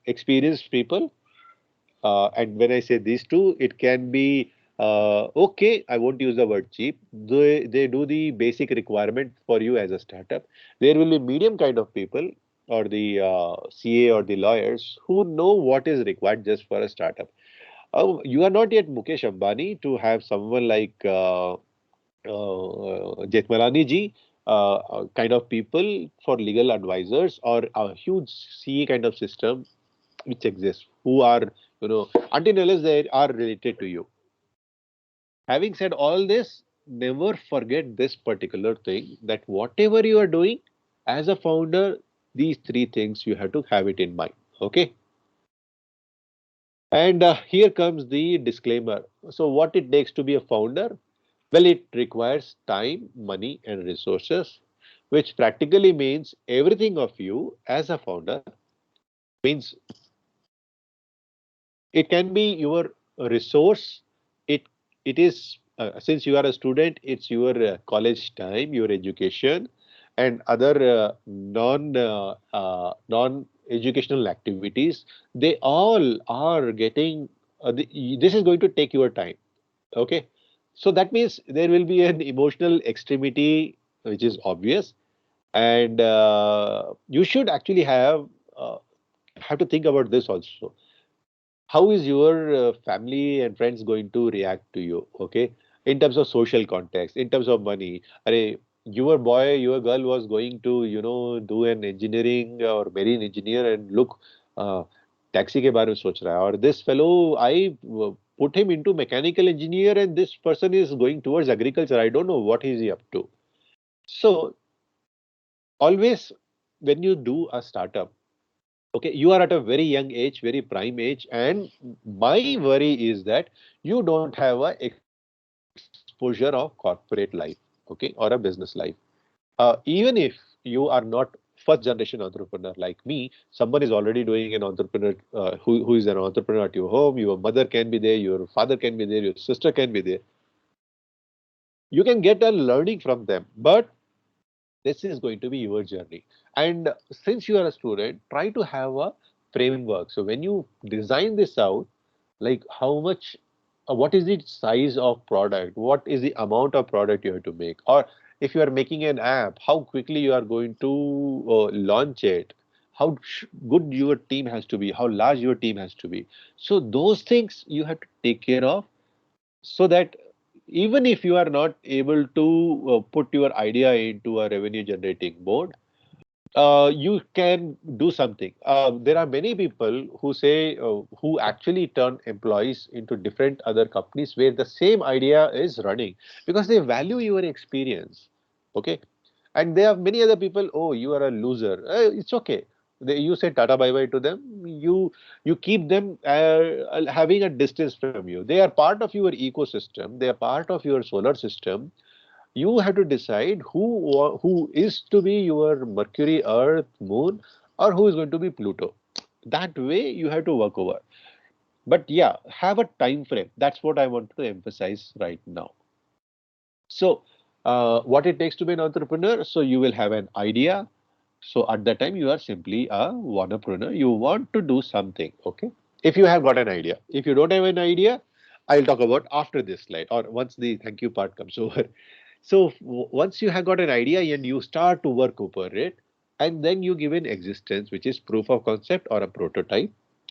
experienced people And when I say these two, it can be okay. I won't use the word cheap. They do the basic requirement for you as a startup. There will be medium kind of people or the CA or the lawyers who know what is required just for a startup. You are not yet Mukesh Ambani to have someone like Jethmalani ji, kind of people for legal advisors or a huge CA kind of system which exists who are, until unless they are related to you. Having said all this, never forget this particular thing that whatever you are doing as a founder, these three things you have to have it in mind. Okay. And here comes the disclaimer. So, what it takes to be a founder? Well, it requires time, money, and resources, which practically means everything of you as a founder. Means it can be your resource. It is since you are a student, it's your college time, your education, and other non educational activities. They all are getting. This is going to take your time. Okay, so that means there will be an emotional extremity, which is obvious, and you should actually have to think about this also. How is your family and friends going to react to you? Okay, in terms of social context, in terms of money. Your boy, your girl was going to, do an engineering or marine engineer, and look, uh, taxi के बारे में सोच रहा है, or this fellow, I put him into mechanical engineer, and this person is going towards agriculture. I don't know what is he up to. So always when you do a startup, okay, you are at a very young age, very prime age, and my worry is that you don't have a exposure of corporate life, okay, or a business life. Even if you are not first generation entrepreneur like me, someone is already doing an entrepreneur, who is an entrepreneur at your home. Your mother can be there, your father can be there, your sister can be there. You can get a learning from them, but this is going to be your journey. And since you are a student, try to have a framework. So when you design this out, like how much, what is the size of product, what is the amount of product you have to make, or if you are making an app, how quickly you are going to launch it, how good your team has to be, how large your team has to be. So those things you have to take care of, so that even if you are not able to put your idea into a revenue generating mode, you can do something. There are many people who say, who actually turn employees into different other companies where the same idea is running, because they value your experience. Okay. And there are many other people, oh, you are a loser. It's okay. You say Tata bye bye to them. You keep them having a distance from you. They are part of your ecosystem. They are part of your solar system. You have to decide who is to be your Mercury, Earth, Moon, or who is going to be Pluto. That way you have to work over. But yeah, have a time frame. That's what I want to emphasize right now. So, what it takes to be an entrepreneur? So you will have an idea. So at that time, you are simply a wanapreneur. You want to do something. Okay. If you have got an idea. If you don't have an idea, I'll talk about after this slide or once the thank you part comes over. So once you have got an idea and you start to work over it, and then you give an existence, which is proof of concept or a prototype.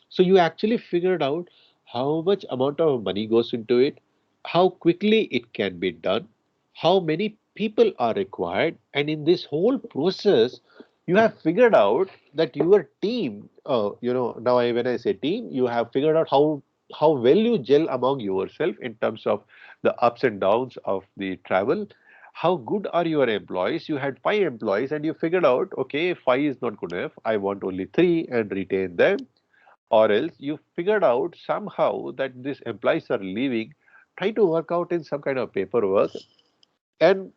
So you actually figured out how much amount of money goes into it, how quickly it can be done, how many people are required, and in this whole process, you have figured out that your team, now when I say team, you have figured out how well you gel among yourself in terms of the ups and downs of the travel. How good are your employees? You had 5 employees and you figured out, okay, 5 is not good enough. I want only 3 and retain them. Or else you figured out somehow that these employees are leaving. Try to work out in some kind of paperwork and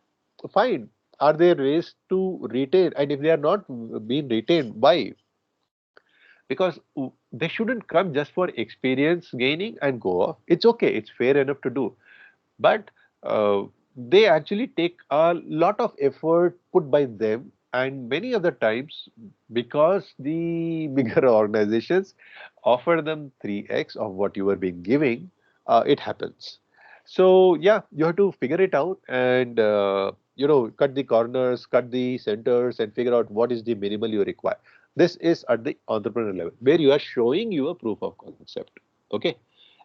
find, are there ways to retain? And if they are not being retained, why? Because they shouldn't come just for experience gaining and go off. It's okay, it's fair enough to do. But they actually take a lot of effort put by them, And many other times, because the bigger organizations offer them 3x of what you were being giving, it happens. So yeah, you have to figure it out and cut the corners, cut the centers, and figure out what is the minimal you require. This is at the entrepreneur level where you are showing you a proof of concept. Okay.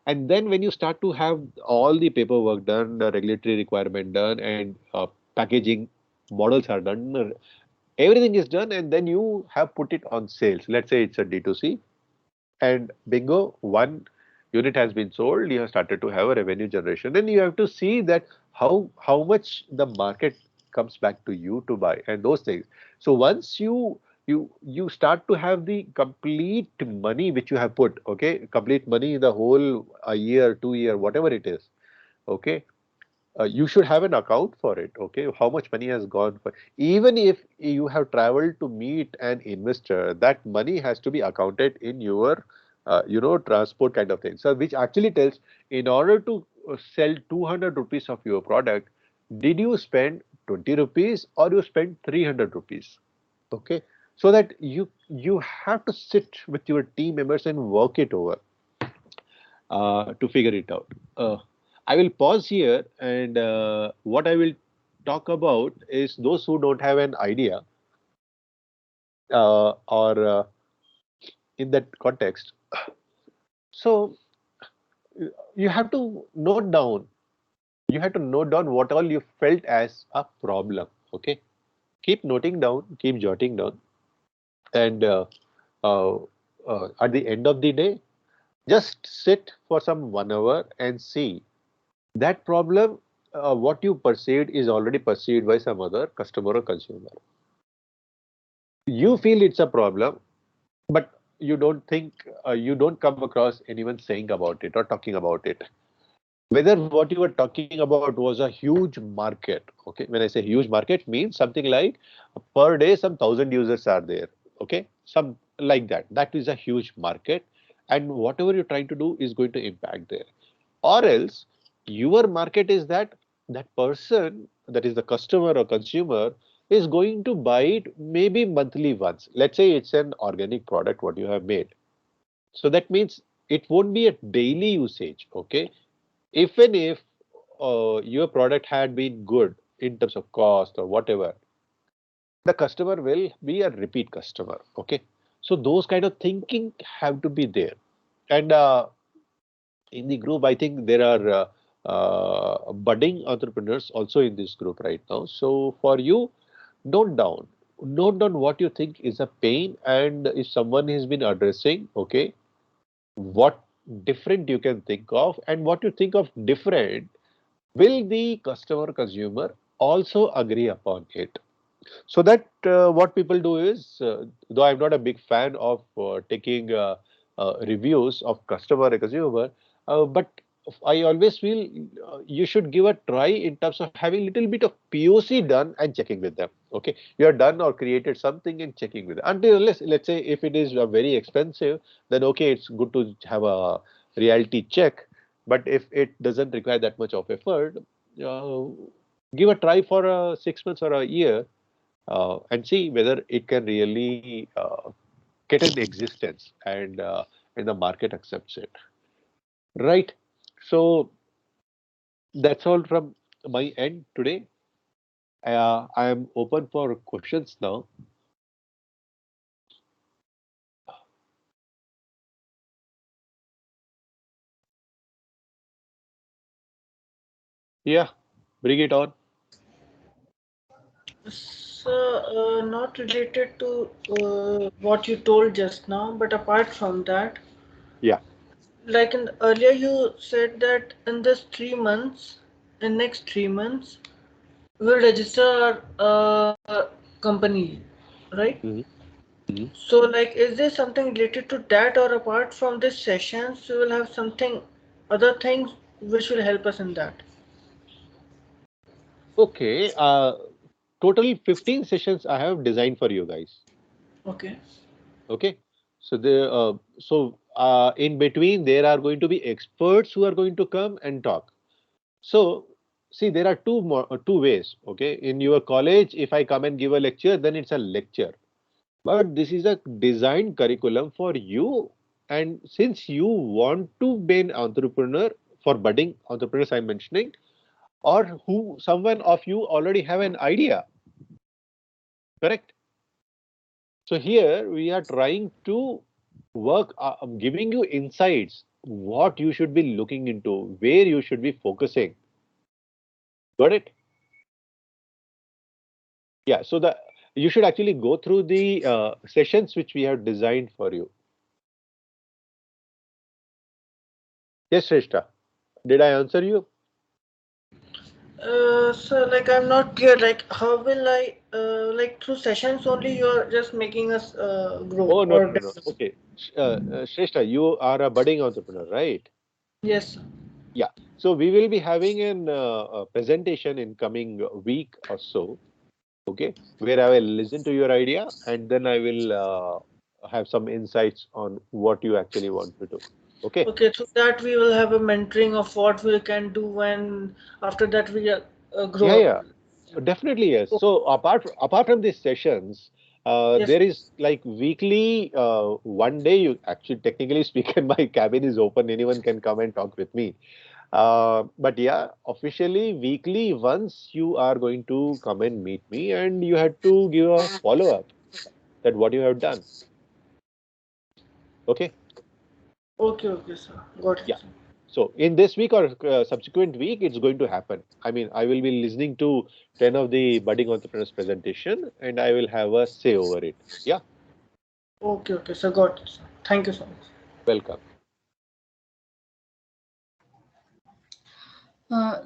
And then when you start to have all the paperwork done, the regulatory requirement done, and packaging models are done, everything is done, and then you have put it on sales. Let's say it's a D2C, and bingo, one unit has been sold. You have started to have a revenue generation. Then you have to see that how much the market comes back to you to buy and those things. So once you start to have the complete money which you have put, okay, complete money in the whole a year, 2 year, whatever it is, okay, you should have an account for it. Okay, how much money has gone for, even if you have traveled to meet an investor, that money has to be accounted in your transport kind of thing. So which actually tells, in order to sell 200 rupees of your product, did you spend 20 rupees or you spend 300 rupees? Okay, so that you have to sit with your team members and work it over to figure it out. I will pause here, and what I will talk about is those who don't have an idea or in that context. So you have to note down. You have to note down what all you felt as a problem. Okay, keep noting down, keep jotting down, and uh, at the end of the day, just sit for some 1 hour and see that problem, what you perceived is already perceived by some other customer or consumer. You feel it's a problem, but you don't think, you don't come across anyone saying about it or talking about it. Whether what you were talking about was a huge market. Okay, when I say huge market, means something like per day some 1,000 users are there. Okay, some like that. That is a huge market, and whatever you're trying to do is going to impact there. Or else your market is that that person, that is the customer or consumer, is going to buy it maybe monthly once. Let's say it's an organic product what you have made. So that means it won't be a daily usage. Okay, even if your product had been good in terms of cost or whatever, the customer will be a repeat customer. Okay, so those kind of thinking have to be there. And in the group, I think there are budding entrepreneurs also in this group right now. So for you, note down, note down what you think is a pain, and if someone has been addressing, okay, what different you can think of, and what you think of different, will the customer consumer also agree upon it? So that what people do is, though I'm not a big fan of taking reviews of customer and consumer, but I always feel you should give a try in terms of having little bit of POC done and checking with them. Okay, you are done or created something and checking with them. Until let's say if it is very expensive, then okay, it's good to have a reality check. But if it doesn't require that much of effort, uh, give a try for 6 months or a year, and see whether it can really get an existence, and the market accepts it. Right. So that's all from my end today. I am open for questions now. Yeah, bring it on. So, not related to what you told just now, but apart from that, Yeah. like in earlier you said that in this 3 months, in next 3 months, we'll register our company, right? Mhm. Mhm. So, like, is there something related to that, or apart from this sessions, we will have something, other things which will help us in that? Okay. Total 15 sessions I have designed for you guys. Okay. Okay. So in between there are going to be experts who are going to come and talk. So see, there are two ways. Okay, in your college, if I come and give a lecture, then it's a lecture. But this is a designed curriculum for you. And since you want to be an entrepreneur, for budding entrepreneurs I'm mentioning, or who someone of you already have an idea, correct? So here we are trying to work, giving you insights, what you should be looking into, where you should be focusing. Got it? Yeah. So you should actually go through the sessions which we have designed for you. Yes, Shrestha. Did I answer you? So like I'm not clear. Like how will I like through sessions only? You're just making us grow Oh, no, or no, no, no. Okay. Shrestha, you are a budding entrepreneur, right? yes. Yeah. So we will be having a presentation in coming week or so, okay, where I will listen to your idea and then I will have some insights on what you actually want to do. Okay. Okay, through that we will have a mentoring of what we can do, and after that we Yeah, grow. yeah. Definitely, yes. Oh, So apart from these sessions, yes. there is like weekly one day you actually technically speaking, my cabin is open. Anyone can come and talk with me. But yeah, officially weekly once you are going to come and meet me and you had to give a follow up that what you have done. Okay. Okay, okay, sir. Got it. Yeah. So in this week or subsequent week, it's going to happen. I mean, I will be listening to 10 of the budding entrepreneurs presentation and I will have a say over it. Yeah. Okay, okay, sir. Got it, sir. Thank you so much. Welcome.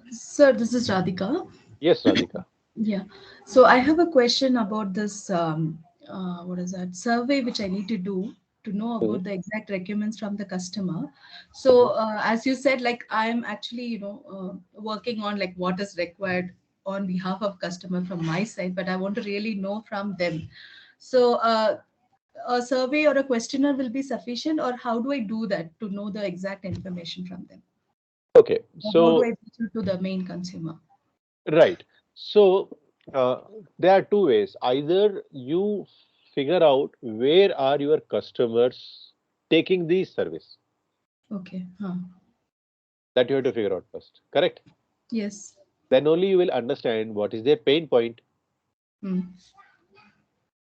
Sir, this is Radhika. Yes, Radhika. Yeah. So I have a question about this, what is that, survey which I need to do to know Mhm. about the exact requirements from the customer. So as you said, like I'm actually, working on like what is required on behalf of customer from my side, but I want to really know from them. So a survey or a questionnaire will be sufficient, or how do I do that to know the exact information from them? Okay. Or how do I So, reach out to the main consumer? right. So, uh, there are two ways. Either you figure out where are your customers taking the service. Okay. Huh. That you have to figure out first. Correct? Yes. Then only you will understand what is their pain point. Mm.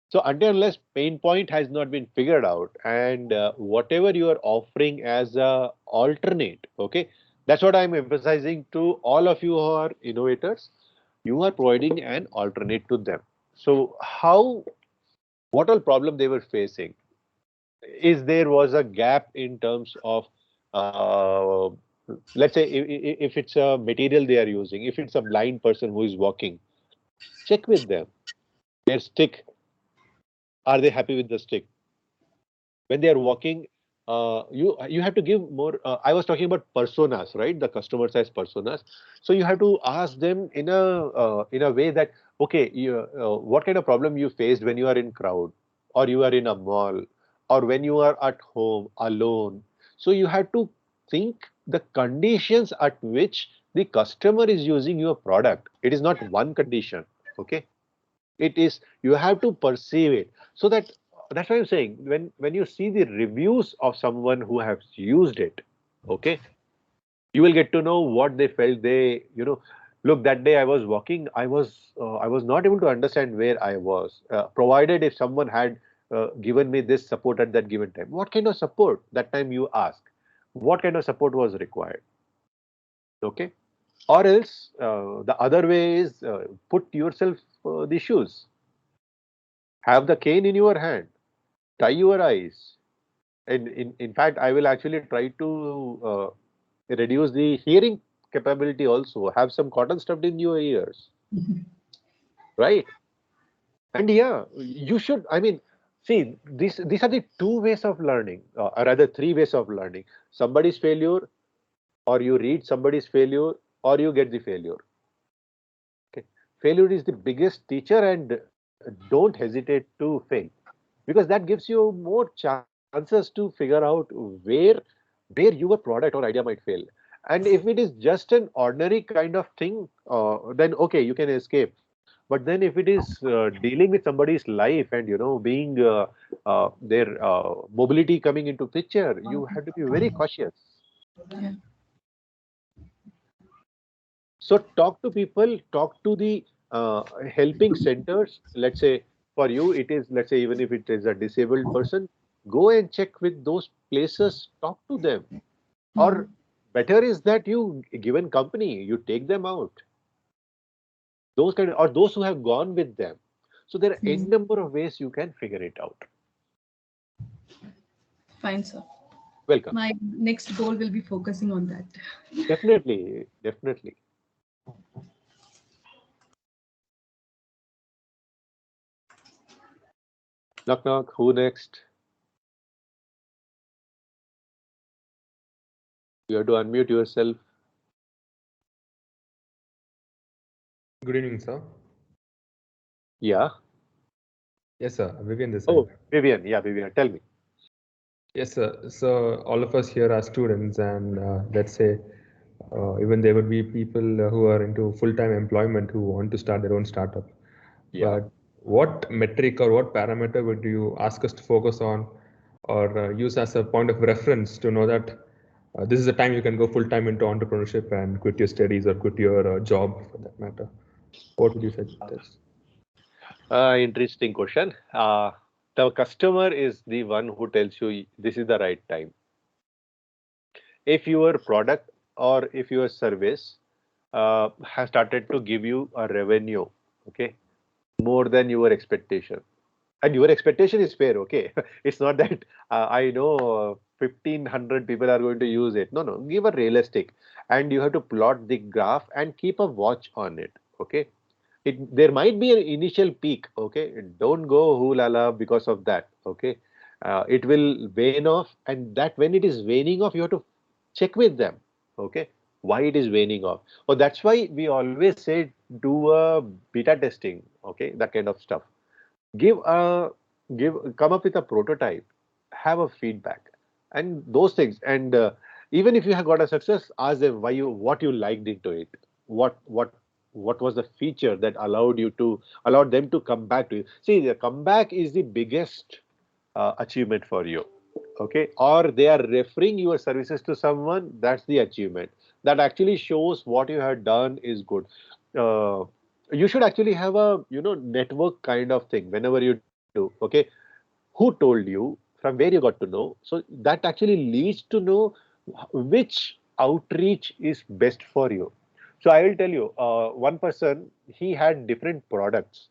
So until unless pain point has not been figured out and whatever you are offering as a alternate, okay, that's what I'm emphasizing to all of you who are innovators. You are providing an alternate to them. So what all problem they were facing is there was a gap in terms of uh, let's say if it's a material they are using, if it's a blind person who is walking, check with them. Their stick, are they happy with the stick? When they are walking, you have to give more. I was talking about personas, right? The customers as personas. So you have to ask them in a way that okay, what kind of problem you faced when you are in crowd, or you are in a mall, or when you are at home alone. So you have to think the conditions at which the customer is using your product. It is not one condition. Okay, it is you have to perceive it so that's why I'm saying when you see the reviews of someone who has used it, okay, you will get to know what they felt. They look, that day I was walking, I was not able to understand where I was, provided if someone had given me this support at that given time. What kind of support that time you ask, what kind of support was required, okay? Or else the other way is put yourself the shoes. Have the cane in your hand, tie your eyes, and in fact, I will actually try to reduce the hearing capability also. Have some cotton stuffed in your ears, right? And yeah, you should. I mean, see, these are the two ways of learning, or rather three ways of learning. Somebody's failure, or you read somebody's failure, or you get the failure. Okay, failure is the biggest teacher, and don't hesitate to fail, because that gives you more chances to figure out where your product or idea might fail. And if it is just an ordinary kind of thing, then okay, you can escape. But then if it is dealing with somebody's life and being their mobility coming into picture, you have to be very cautious. Yeah. So talk to people, talk to the helping centers. Let's say for you, it is, let's say, even if it is a disabled person, go and check with those places, talk to them. Or better is that you given company, you take them out. Those kind of, or those who have gone with them. So there are any number of ways you can figure it out. Fine, sir. Welcome. My next goal will be focusing on that. Definitely, definitely. Knock knock. Who next? You have to unmute yourself. Good evening, sir. Yeah. Yes, sir. Vivian this Oh, side. Vivian. Yeah, Vivian. Tell me. Yes, sir. So all of us here are students, and let's say even there would be people who are into full-time employment who want to start their own startup. Yeah. But what metric or what parameter would you ask us to focus on, or use as a point of reference to know that this is the time you can go full-time into entrepreneurship and quit your studies or quit your job for that matter? What would you suggest? Interesting question. The customer is the one who tells you this is the right time. If your product or if your service has started to give you a revenue, okay, more than your expectation, and your expectation is fair, okay, it's not that I know 1,500 people are going to use it. No, no, give a realistic, and you have to plot the graph and keep a watch on it, okay. There might be an initial peak, okay, don't go hoo-la-la because of that, okay. It will wane off, and that when it is waning off, you have to check with them, okay, why it is waning off. Oh, that's why we always say do a beta testing, okay, that kind of stuff. Give a come up with a prototype, have a feedback, and those things. And even if you have got a success, ask them why you what you liked into it, what what what was the feature that allowed them to come back to you. See, the comeback is the biggest achievement for you, okay. Or they are referring your services to someone, that's the achievement. That actually shows what you have done is good. uh, you should actually have a network kind of thing whenever you do, okay. Who told you, from where you got to know, so that actually leads to know which outreach is best for you. So I will tell you, one person, he had different products.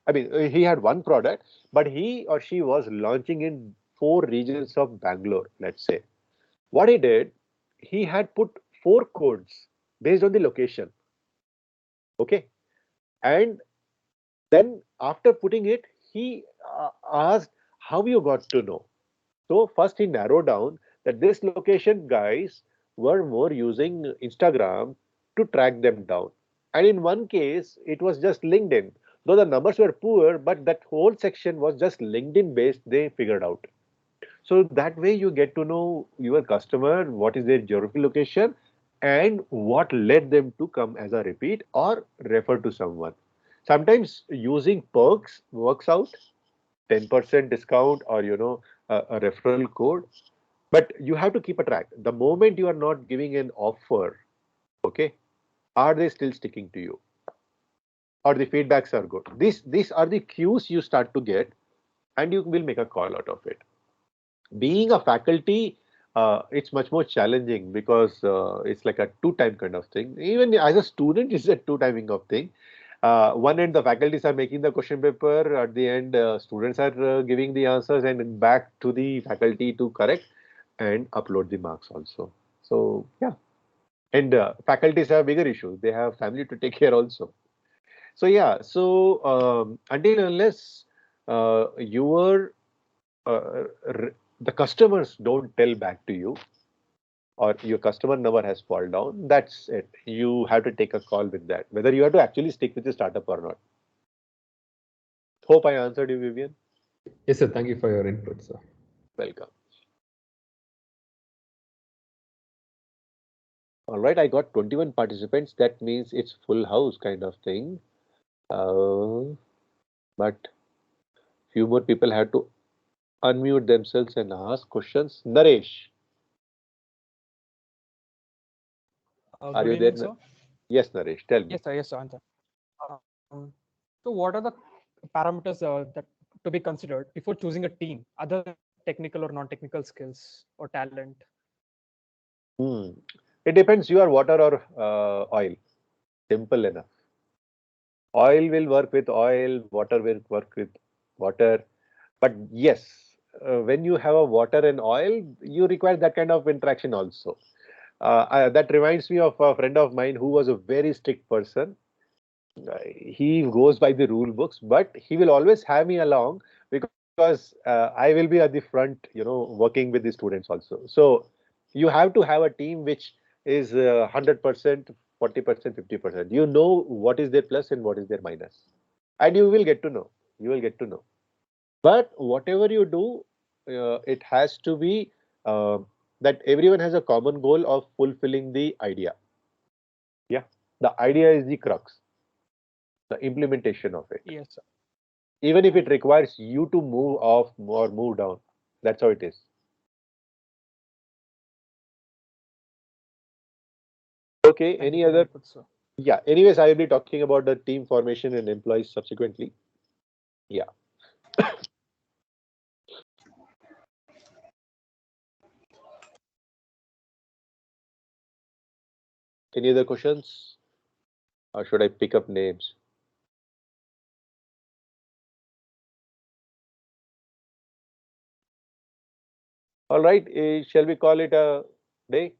I mean, he had one product, but he or she was launching in 4 regions of Bangalore, let's say. What he did, he had put 4 codes based on the location, okay. And then after putting it, he asked how you got to know. So first he narrowed down that this location guys were more using Instagram to track them down. And in one case, it was just LinkedIn. Though the numbers were poor, but that whole section was just LinkedIn based, they figured out. So that way you get to know your customer, what is their geographical location, and what led them to come as a repeat or refer to someone. Sometimes using perks works out, 10% discount or a referral code, but you have to keep a track. The moment you are not giving an offer, okay, are they still sticking to you, or the feedbacks are good? These are the cues you start to get, and you will make a call out of it. Being a faculty, it's much more challenging because it's like a two-time kind of thing. Even as a student, it's a two-timing of thing. One end, the faculties are making the question paper. At the end, students are giving the answers, and back to the faculty to correct and upload the marks also. So yeah, and faculties have bigger issues. They have family to take care also. So yeah, so until unless your the customers don't tell back to you, or your customer number has fallen down, that's it. You have to take a call with that, whether you have to actually stick with the startup or not. Hope I answered you, Vivian. Yes, sir. Thank you for your input, sir. Welcome. All right, I got 21 participants. That means it's full house kind of thing. But few more people have to unmute themselves and ask questions. Naresh, are Good you there? evening, sir. Yes, Naresh, tell me. Yes, sir. I'm there. So what are the parameters that to be considered before choosing a team, other than technical or non-technical skills or talent? Hmm. It depends. You are water or oil. Simple enough. Oil will work with oil, water will work with water. But yes, when you have a water and oil, you require that kind of interaction also. That reminds me of a friend of mine who was a very strict person. He goes by the rule books, but he will always have me along because I will be at the front, working with the students also. So you have to have a team which is 100%, 40%, 50%. You know what is their plus and what is their minus, and you will get to know. You will get to know. But whatever you do, it has to be uh, that everyone has a common goal of fulfilling the idea. Yeah, the idea is the crux, the implementation of it. Yes, sir. Even if it requires you to move off or move down. That's how it is. Okay, Thank you any for the other? input, sir. Yeah, anyways, I will be talking about the team formation and employees subsequently. Yeah. Any other questions? Or should I pick up names? All right, shall we call it a day?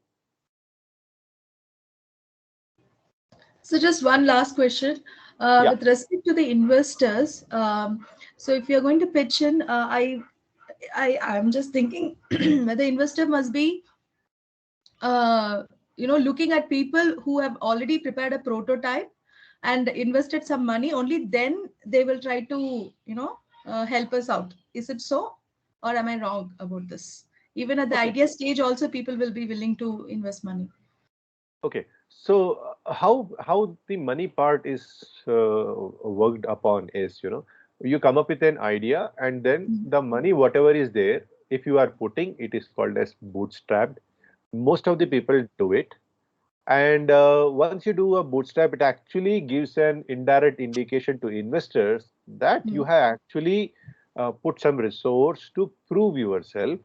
So just one last question. Yeah. With respect to the investors, so if you're going to pitch in, I'm just thinking whether investor must be, looking at people who have already prepared a prototype and invested some money. Only then they will try to, help us out. Is it so, or am I wrong about this? Even at the Okay. idea stage, also people will be willing to invest money. Okay. So how the money part is worked upon is, you come up with an idea and then Mhm. the money, whatever is there, if you are putting, it is called as bootstrapped. Most of the people do it. And once you do a bootstrap, it actually gives an indirect indication to investors that you Mhm. have actually put some resource to prove yourself.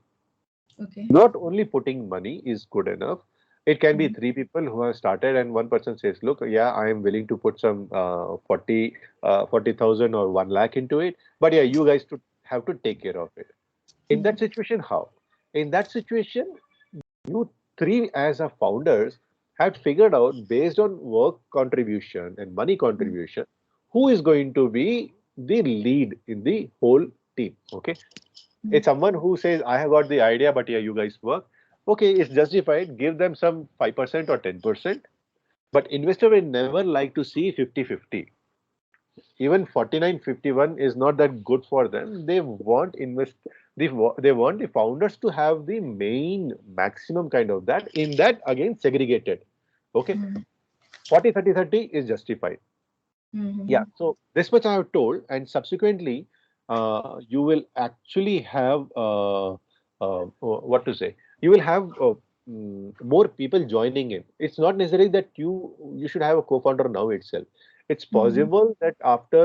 Okay. Not only putting money is good enough. It can be Mhm. three people who have started and one person says, look, yeah, I am willing to put some 40,000 or 1 lakh into it. But yeah, you guys to have to take care of it. In that Mhm. situation, how? In that situation, you three as a founders had figured out based on work contribution and money Mhm. contribution, who is going to be the lead in the whole team. Okay. It's Mhm. someone who says, I have got the idea, but yeah, you guys work. Okay, it's justified. Give them some 5% or 10%. But investor will never like to see 50-50. Even 49-51 is not that good for them. They want they want the founders to have the main maximum kind of that. In that, again, segregated. Okay, Mhm. 40-30-30 is justified. Yeah, Mhm. so this much I have told, and subsequently, you will actually have what to say. You will have more people joining in. It's not necessary that you should have a co-founder now itself. It's Mhm. possible that after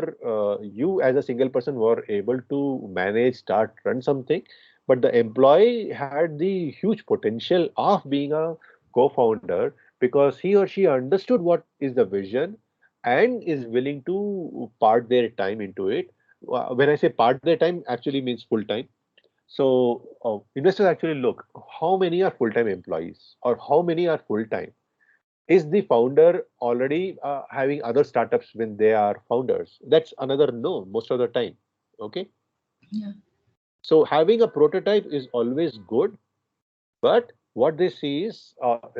you as a single person were able to manage, start, run something, but the employee had the huge potential of being a co-founder because he or she understood what is the vision and is willing to part their time into it. When I say part their time, actually means full time. So investors actually look how many are full time employees or how many are full time. Is the founder already having other startups when they are founders? That's another no most of the time. Okay. Yeah. So having a prototype is always good, but what they see is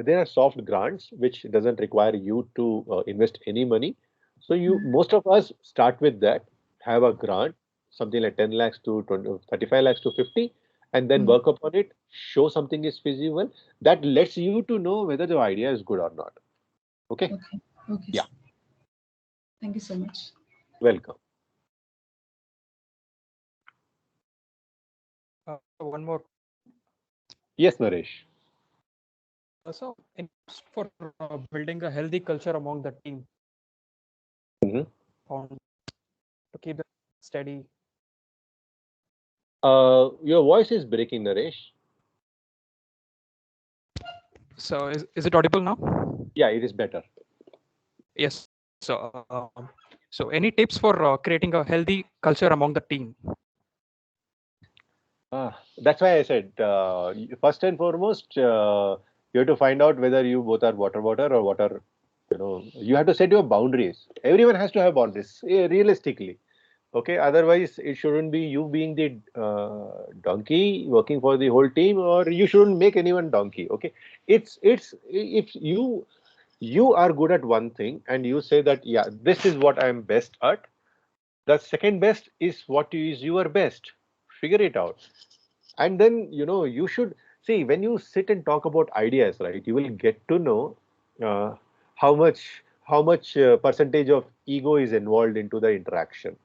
there are soft grants which doesn't require you to invest any money. So you Mhm. most of us start with that, have a grant, something like 10 lakhs to 20, 35 lakhs to 50, and then work upon it, show something is feasible. That lets you to know whether the idea is good or not. Okay. Okay. Yeah. Thank you so much. Welcome. One more. Yes, Naresh. So, for building a healthy culture among the team, to keep them steady. Your voice is breaking, Naresh. So, is it audible now? Yeah, it is better. Yes. So any tips for creating a healthy culture among the team? That's why I said, first and foremost, you have to find out whether you both are water or water. You have to set your boundaries. Everyone has to have boundaries, realistically. Okay, otherwise it shouldn't be you being the donkey working for the whole team, or you shouldn't make anyone donkey. Okay, it's if you are good at one thing and you say that, yeah, this is what I'm best at. The second best is what is your best. Figure it out. And then, you should see, when you sit and talk about ideas, right, you will get to know uh, how much percentage of ego is involved into the interaction.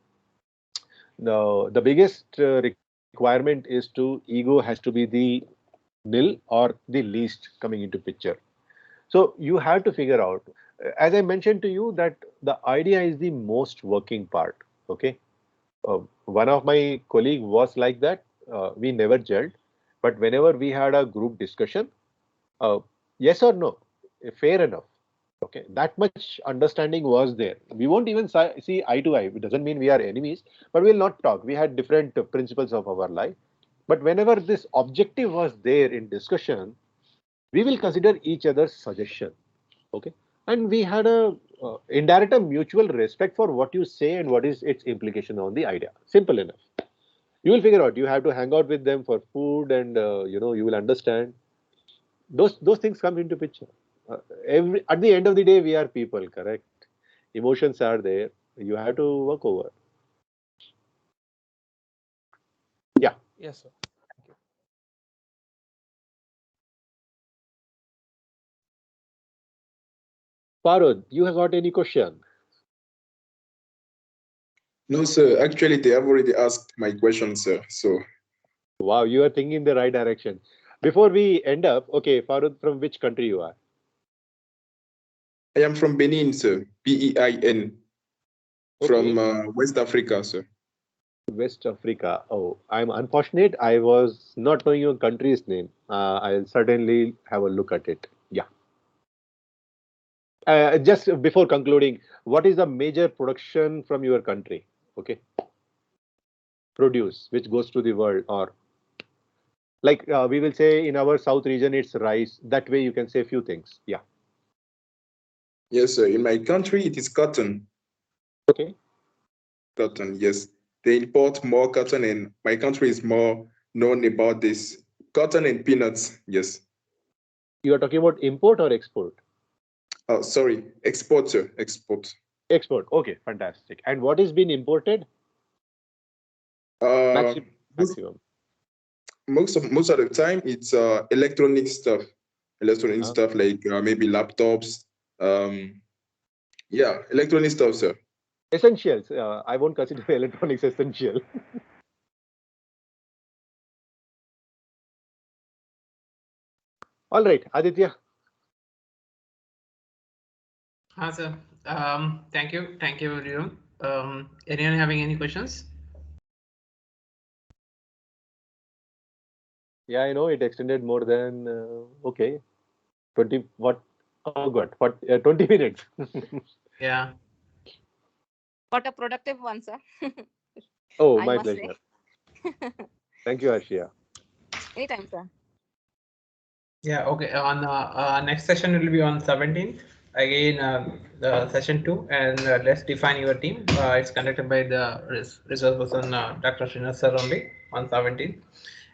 Now, the biggest requirement is ego has to be the nil or the least coming into picture. So you have to figure out, as I mentioned to you, that the idea is the most working part. Okay. One of my colleague was like that. We never gelled, but whenever we had a group discussion, yes or no, fair enough. Okay, that much understanding was there. We won't even see eye to eye. It doesn't mean we are enemies, but we'll not talk. We had different principles of our life. But whenever this objective was there in discussion, we will consider each other's suggestion. Okay, and we had a indirect a mutual respect for what you say and what is its implication on the idea. Simple enough. You will figure out. You have to hang out with them for food, and you will understand. Those things come into picture. At the end of the day, we are people, correct? Emotions are there. You have to work over. Yeah. Yes, sir. Thank you. Parod, you have got any question? No, sir. Actually, they have already asked my question, sir. So. Wow, you are thinking in the right direction. Before we end up, okay, Farud, from which country you are? I am from Benin, sir. BEIN. Okay. From West Africa, sir. West Africa. Oh, I'm unfortunate. I was not knowing your country's name. I'll certainly have a look at it. Yeah. Just before concluding, what is the major production from your country? Okay. Produce, which goes to the world, or like we will say in our south region, it's rice. That way you can say a few things. Yeah. Yes, sir. In my country, it is cotton. Okay. Cotton, yes. They import more cotton, and my country is more known about this. Cotton and peanuts, yes. You are talking about import or export? Oh, sorry, export, sir. Export. Export. Okay, fantastic. And what is being imported? Maximum. Most of the time, it's electronic stuff. Electronic stuff like maybe laptops. Yeah, electronic stuff, sir. Essentials. I won't consider electronics essential. All right, Aditya. Sir. Thank you, everyone. Anyone having any questions? Yeah, I know it extended more than okay, 20. What? Oh God, what? 20 minutes. Yeah. What a productive one, sir. Oh, I my must pleasure. say. Thank you, Arshia. Anytime, sir. Yeah. Okay. On next session will be on 17th. Again, the session 2, and let's define your team. It's conducted by the resource person Dr. Srinath sir only on 17th.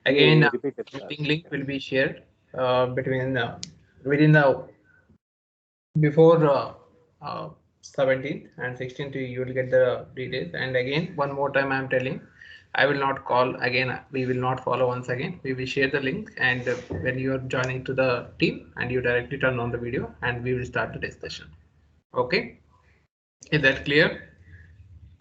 Again, meeting link will be shared within the before 17th and 16th. You will get the details. And again, one more time, I'm telling I will not call again. We will not follow once again. We will share the link, and when you are joining to the team, and you directly turn on the video, and we will start the discussion. Okay, is that clear?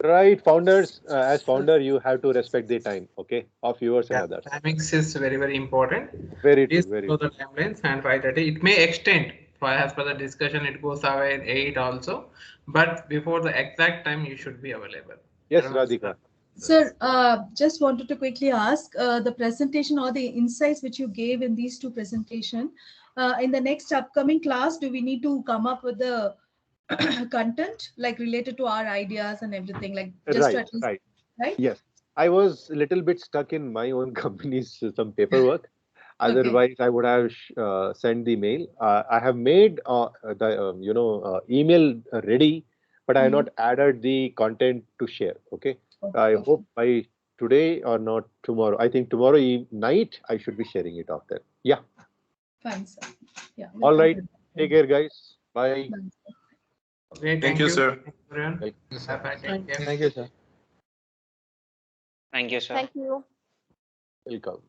Right, founders, as founder, you have to respect the time, okay, of viewers and Yeah, others. timings is very important. Very true, Please very follow true. the timelines and 5:30. It may extend as per the discussion. It goes away at 8 also, but before the exact time, you should be available. Yes, Otherwise, Radhika. Sir, just wanted to quickly ask the presentation or the insights which you gave in these two presentation. In the next upcoming class, do we need to come up with the content like related to our ideas and everything, like just Right, to at least, right. right? Yes, I was a little bit stuck in my own company's some paperwork. Okay. Otherwise, I would have sent the mail. I have made the email ready, but I have not added the content to share. Okay, I Okay. hope by today or not tomorrow. I think tomorrow night I should be sharing it out there. Yeah. Fine, sir. Yeah. All looking right. forward. Take care, guys. Bye. Bye, sir. Okay, Thank you, sir. Thank you, everyone. Welcome. Bye-bye. Take care. Thank you, sir. Thank you, sir. Thank you. Welcome.